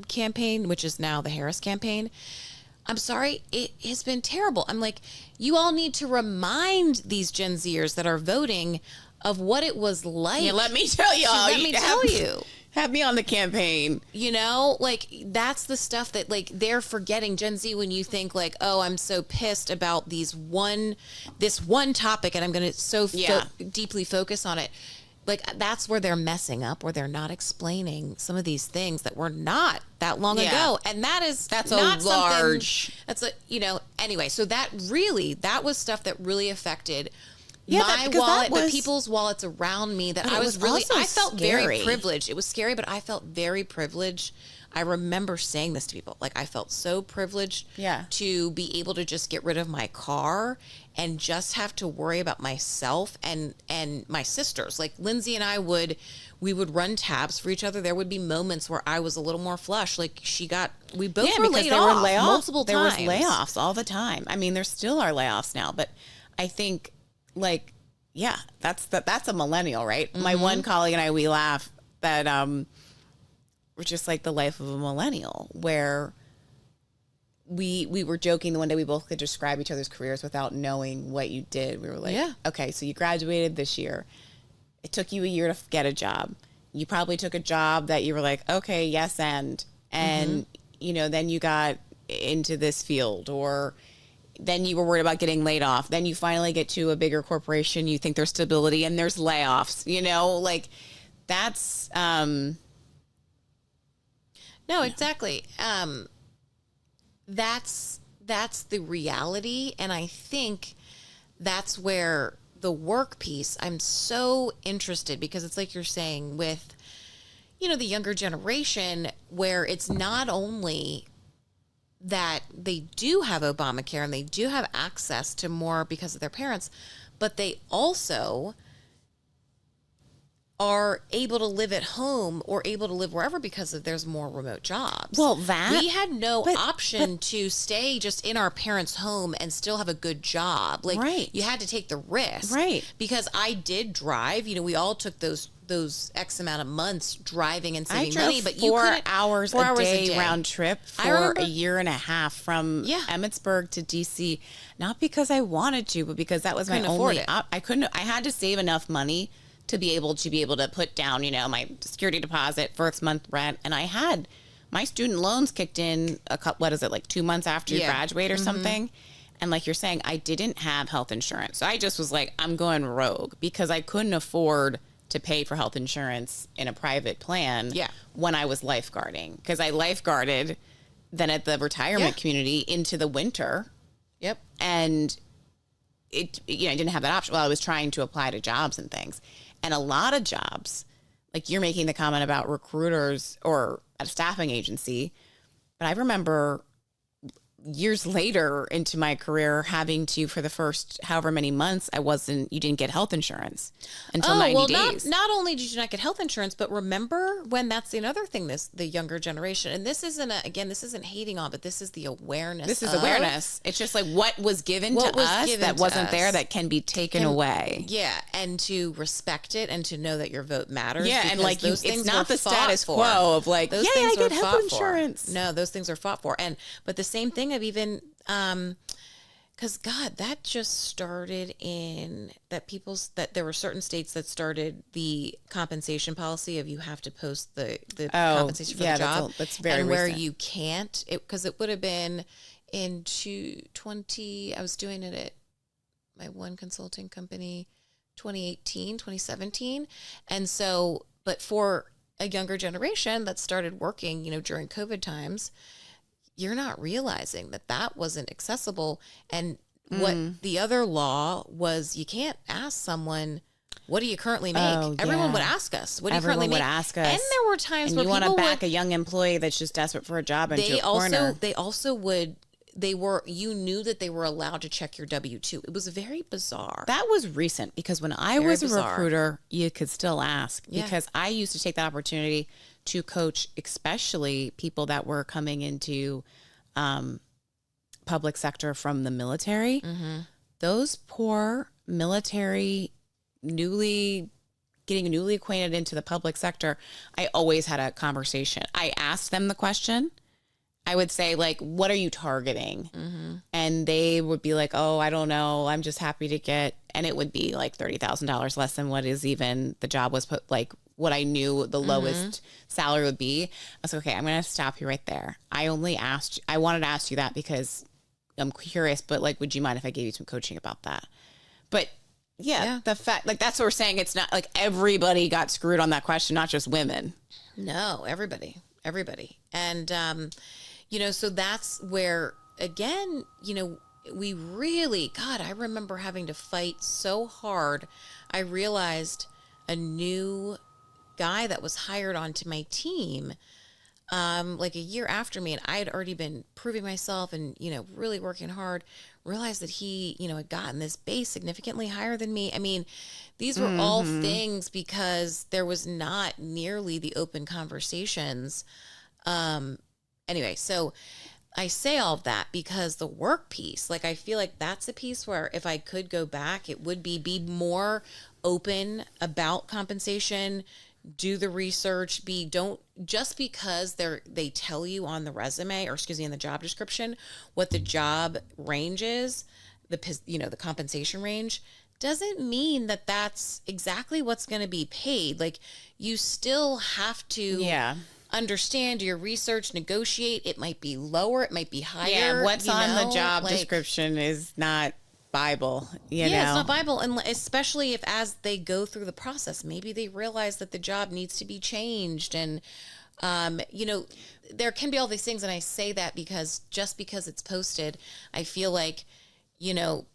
campaign, which is now the Harris campaign, I'm sorry, it has been terrible. I'm like, you all need to remind these Gen Zers that are voting of what it was like. Yeah, let me tell y'all. Let me tell you. Have me on the campaign. You know, like, that's the stuff that, like, they're forgetting. Gen Z, when you think, like, oh, I'm so pissed about this one topic and I'm going to deeply focus on it. Like, that's where they're messing up, where they're not explaining some of these things that were not that long ago. And that's not large. Anyway, so that was stuff that really affected my wallet, the people's wallets around me, that I felt very privileged. It was scary, but I felt very privileged I remember saying this to people. Like, I felt so privileged to be able to just get rid of my car and just have to worry about myself and my sisters. Like, Lindsay and we would run tabs for each other. There would be moments where I was a little more flush. Like, we both were laid off multiple times. There was layoffs all the time. I mean, there still are layoffs now, but I think, like, yeah, that's a millennial, right? My one colleague and I, we laugh that we're just like the life of a millennial, where we were joking the one day we both could describe each other's careers without knowing what you did. We were like, okay, so you graduated this year. It took you a year to get a job. You probably took a job that you were like, okay, yes, and you know, then you got into this field, or then you were worried about getting laid off. Then you finally get to a bigger corporation. You think there's stability and there's layoffs, you know, like that's, no, exactly. That's the reality. And I think that's where the work piece, I'm so interested, because it's like you're saying with, you know, the younger generation, where it's not only that they do have Obamacare and they do have access to more because of their parents, but they also are able to live at home or able to live wherever because of there's more remote jobs. Well, we had no option to stay just in our parents' home and still have a good job. Like, you had to take the risk, because I did drive. You know, we all took those X amount of months driving and saving money, but you couldn't 4 hours a day round trip for a year and a half from Emmitsburg to DC, not because I wanted to, but because that was my only I had to save enough money to be able to put down, you know, my security deposit, first month rent. And I had my student loans kicked in like 2 months after you graduate or something. And like you're saying, I didn't have health insurance. So I just was like, I'm going rogue, because I couldn't afford to pay for health insurance in a private plan when I was lifeguarding, because I lifeguarded then at the retirement community into the winter. And it, you know, I didn't have that option. Well, I was trying to apply to jobs and things. And a lot of jobs, like you're making the comment about recruiters or at a staffing agency, but I remember years later into my career having to, for the first however many months, you didn't get health insurance until 90 days. Not only did you not get health insurance, but remember when that's another thing, the younger generation, and this isn't hating on, but this is the awareness. This is awareness. It's just like what was given to us that wasn't there, that can be taken away. Yeah. And to respect it and to know that your vote matters. Yeah. And like, it's not the status quo of like, those things I get health insurance. No, those things are fought for. But the same thing of even, because God, that just started that there were certain states that started the compensation policy of you have to post the compensation for the job. That's very and recent. where you can't, because it would have been in 2020. I was doing it at my one consulting company, 2018, 2017. And so, but for a younger generation that started working, you know, during COVID times, you're not realizing that wasn't accessible. And what the other law was, you can't ask someone, what do you currently make? Everyone would ask us, what do you currently make? Everyone would ask us. And there were times where you want to back a young employee that's just desperate for a job into a corner. You knew that they were allowed to check your W-2. It was very bizarre. That was recent, because when I was a recruiter, you could still ask, because I used to take that opportunity to coach, especially people that were coming into public sector from the military. Those poor military, getting newly acquainted into the public sector, I always had a conversation. I asked them the question. I would say, like, what are you targeting? And they would be like, oh, I don't know. I'm just happy to get, and it would be like $30,000 less than what is even the job was put, like what I knew the lowest salary would be. I was like, okay, I'm going to stop you right there. I wanted to ask you that because I'm curious, but like, would you mind if I gave you some coaching about that? But the fact, like, that's what we're saying. It's not like everybody got screwed on that question, not just women. No, everybody. And, you know, so that's where, again, you know, we really, God, I remember having to fight so hard. I realized a new guy that was hired onto my team, like a year after me, and I had already been proving myself and, you know, really working hard, realized that he, you know, had gotten this base significantly higher than me. I mean, these were all things because there was not nearly the open conversations. Anyway, so I say all of that because the work piece, like, I feel like that's a piece where if I could go back, it would be more open about compensation, do the research, don't just because they tell you on the resume, or excuse me, in the job description, what the job range is, the compensation range, doesn't mean that that's exactly what's going to be paid. Like, you still have to understand your research, negotiate. It might be lower, it might be higher. Yeah, what's on the job description is not Bible, you know? It's not Bible. And especially if as they go through the process, maybe they realize that the job needs to be changed. And, you know, there can be all these things. And I say that because just because it's posted, I feel like, you know,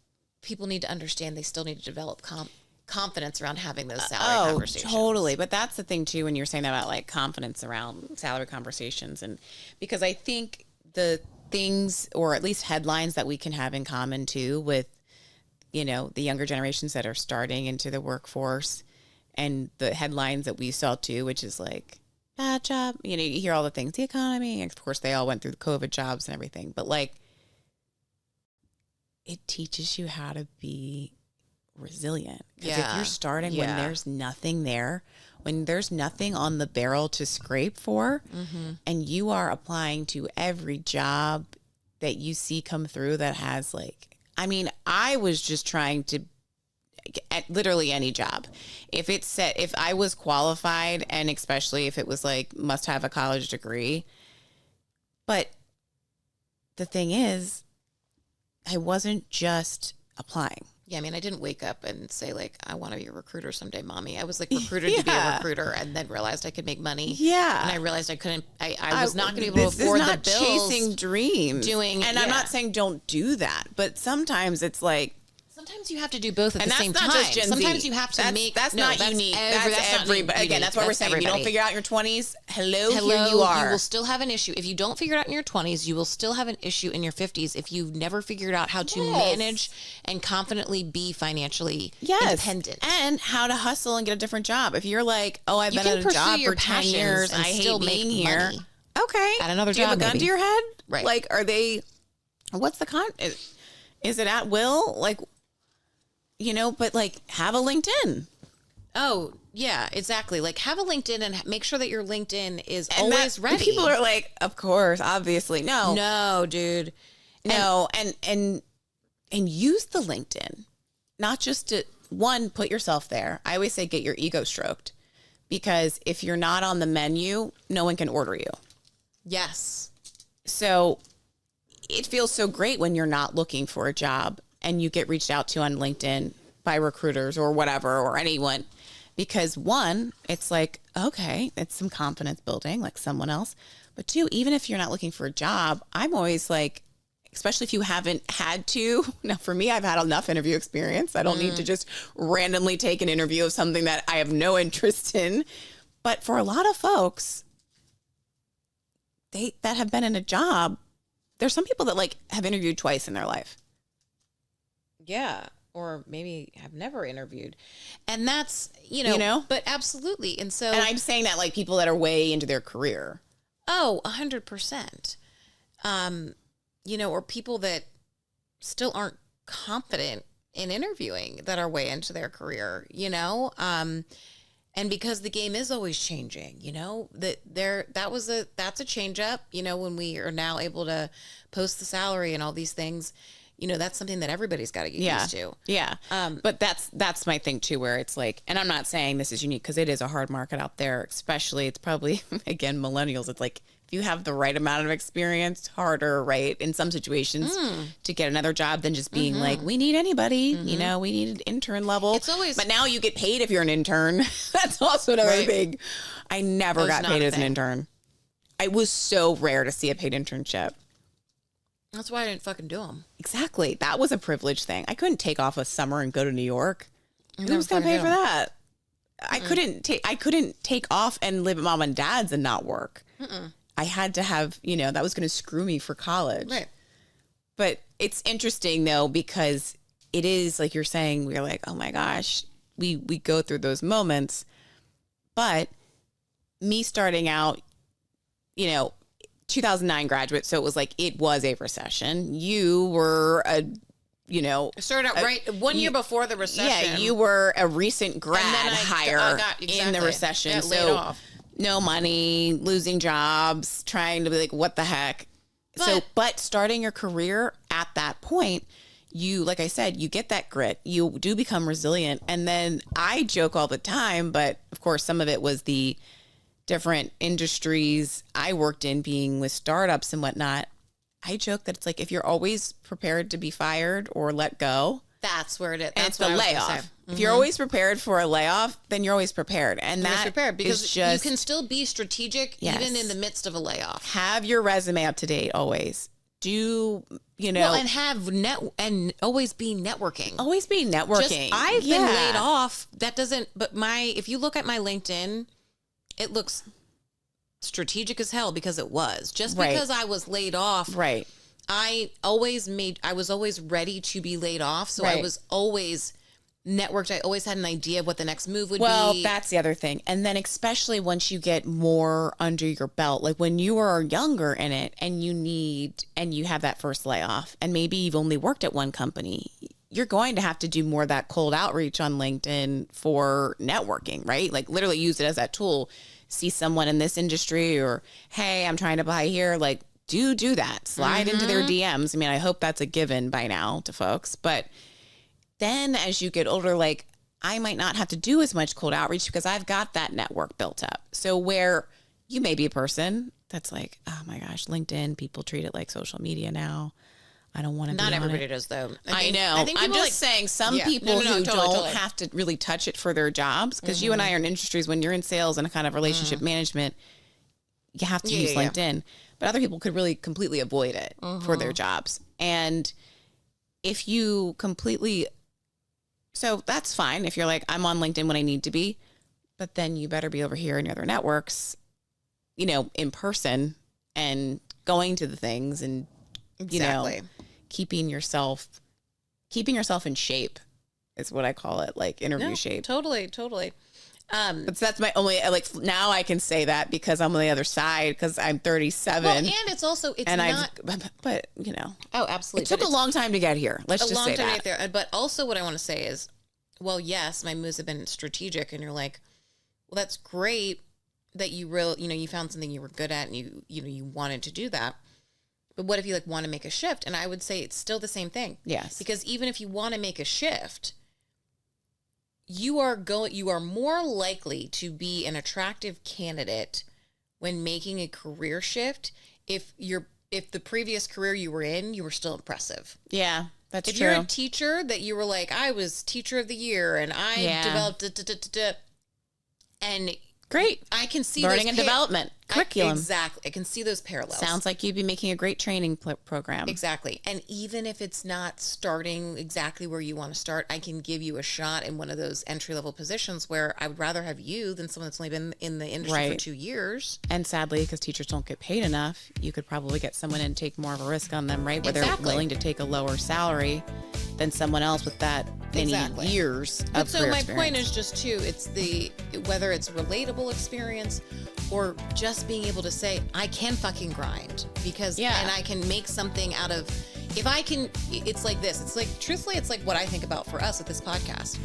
people need to understand they still need to develop confidence around having those salary conversations. Totally. But that's the thing too, when you're saying that about like confidence around salary conversations. And because I think the things, or at least headlines that we can have in common too with, you know, the younger generations that are starting into the workforce, and the headlines that we saw too, which is like, bad job. You know, you hear all the things, the economy. Of course, they all went through the COVID jobs and everything. But like, it teaches you how to be resilient. Because if you're starting when there's nothing there, when there's nothing on the barrel to scrape for, and you are applying to every job that you see come through that has like, I mean, I was just trying to at literally any job. If it said, if I was qualified, and especially if it was like must have a college degree. But the thing is, I wasn't just applying. Yeah, I mean, I didn't wake up and say, like, I want to be a recruiter someday, mommy. I was, like, recruited to be a recruiter, and then realized I could make money. Yeah. And I realized I couldn't, I was not going to be able to afford the bills. Chasing dreams. And I'm not saying don't do that, but sometimes it's like, sometimes you have to do both at the same time. And that's not just Gen Z. Sometimes you have to make... That's not unique. That's everybody. Again, that's what we're saying. Everybody. You don't figure it out in your 20s. Hello, here you are. You will still have an issue. If you don't figure it out in your 20s, you will still have an issue in your 50s if you've never figured out how to manage and confidently be financially independent. And how to hustle and get a different job. If you're like, oh, I've been at a job for 10 years. I hate being here. Money. Okay. At another job, do you have a gun to your head? Right. Like, are they... What's the Is it at will? Like... You know, but like, have a LinkedIn. Oh, yeah, exactly. Like, have a LinkedIn and make sure that your LinkedIn is always ready. People are like, of course, obviously. No, dude. No, and use the LinkedIn. Not just to, one, put yourself there. I always say get your ego stroked. Because if you're not on the menu, no one can order you. Yes. So it feels so great when you're not looking for a job and you get reached out to on LinkedIn by recruiters or whatever, or anyone, because one, it's like, okay, it's some confidence building, like someone else. But two, even if you're not looking for a job, I'm always like, especially if you haven't had to. Now, for me, I've had enough interview experience. I don't need to just randomly take an interview of something that I have no interest in. But for a lot of folks, that have been in a job, there's some people that like have interviewed twice in their life. Yeah. Or maybe have never interviewed. And that's, you know, but absolutely. And so, and I'm saying that like people that are way into their career. Oh, 100%. You know, or people that still aren't confident in interviewing that are way into their career, you know? And because the game is always changing, you know, that's a change up, you know, when we are now able to post the salary and all these things. You know, that's something that everybody's got to get used to. Yeah. But that's my thing too, where it's like, and I'm not saying this is unique because it is a hard market out there, especially it's probably, again, millennials. It's like, if you have the right amount of experience, harder, right, in some situations to get another job than just being like, we need anybody, you know, we need an intern level. It's always, but now you get paid if you're an intern. That's also another thing. I never got paid as an intern. It was so rare to see a paid internship. That's why I didn't fucking do them. Exactly. That was a privilege thing. I couldn't take off a summer and go to New York. Who was going to pay for that? I couldn't take off and live at mom and dad's and not work. I had to have, that was going to screw me for college. Right. But it's interesting though, because it is like you're saying, we're like, oh my gosh, we go through those moments. But me starting out, 2009 graduate, so it was a recession. You were started out right 1 year before the recession. Yeah, you were a recent grad hire exactly. in the recession. Got laid off. No money, losing jobs, trying to be like, what the heck? But starting your career at that point, you, like I said, you get that grit. You do become resilient. And then I joke all the time, but of course, some of it was the different industries I worked in, being with startups and whatnot. I joke that it's like, if you're always prepared to be fired or let go, that's where it is. That's the layoff. If you're always prepared for a layoff, then you're always prepared. And that's prepared because you can still be strategic even in the midst of a layoff. Have your resume up to date always. And always be networking. Always be networking. I've been laid off. That doesn't, but if you look at my LinkedIn, it looks strategic as hell because it was. Just because I was laid off. Right. I was always ready to be laid off. So I was always networked. I always had an idea of what the next move would be. Well, that's the other thing. And then especially once you get more under your belt, like when you are younger in it and you have that first layoff and maybe you've only worked at one company, you're going to have to do more of that cold outreach on LinkedIn for networking, right? Like literally use it as that tool. See someone in this industry or, hey, I'm trying to buy here. Like do that. Slide into their DMs. I mean, I hope that's a given by now to folks, but then as you get older, like I might not have to do as much cold outreach because I've got that network built up. So where you may be a person that's like, oh my gosh, LinkedIn, people treat it like social media now. I don't want to. Not everybody does though. I know. I'm just saying some people who don't have to really touch it for their jobs, because you and I are in industries when you're in sales and a kind of relationship management, you have to use LinkedIn. But other people could really completely avoid it for their jobs. And if you so that's fine if you're like, I'm on LinkedIn when I need to be, but then you better be over here in your other networks, in person and going to the things and, keeping yourself in shape is what I call it, like interview shape. Totally. But that's my only, now I can say that because I'm on the other side because I'm 37. Well, and it's not. Oh, absolutely. It took a long time to get here. Let's just say that. A long time to get there. But also what I want to say is, well, yes, my moves have been strategic, and you're like, well, that's great that you you found something you were good at and you wanted to do that. But what if you want to make a shift? And I would say it's still the same thing. Yes. Because even if you want to make a shift, you are more likely to be an attractive candidate when making a career shift if the previous career you were in, you were still impressive. Yeah, that's true. If you're a teacher that you were like, I was teacher of the year and I developed and great. I can see learning and development curriculum. Exactly. I can see those parallels. Sounds like you'd be making a great training program. Exactly. And even if it's not starting exactly where you want to start, I can give you a shot in one of those entry-level positions where I would rather have you than someone that's only been in the industry for 2 years. And sadly, because teachers don't get paid enough, you could probably get someone and take more of a risk on them, right? Where they're willing to take a lower salary than someone else with that many years of career experience. Point is just too, it's whether it's relatable experience or just being able to say, I can fucking grind and I can make something out of, it's like this. It's like, truthfully, it's like what I think about for us with this podcast.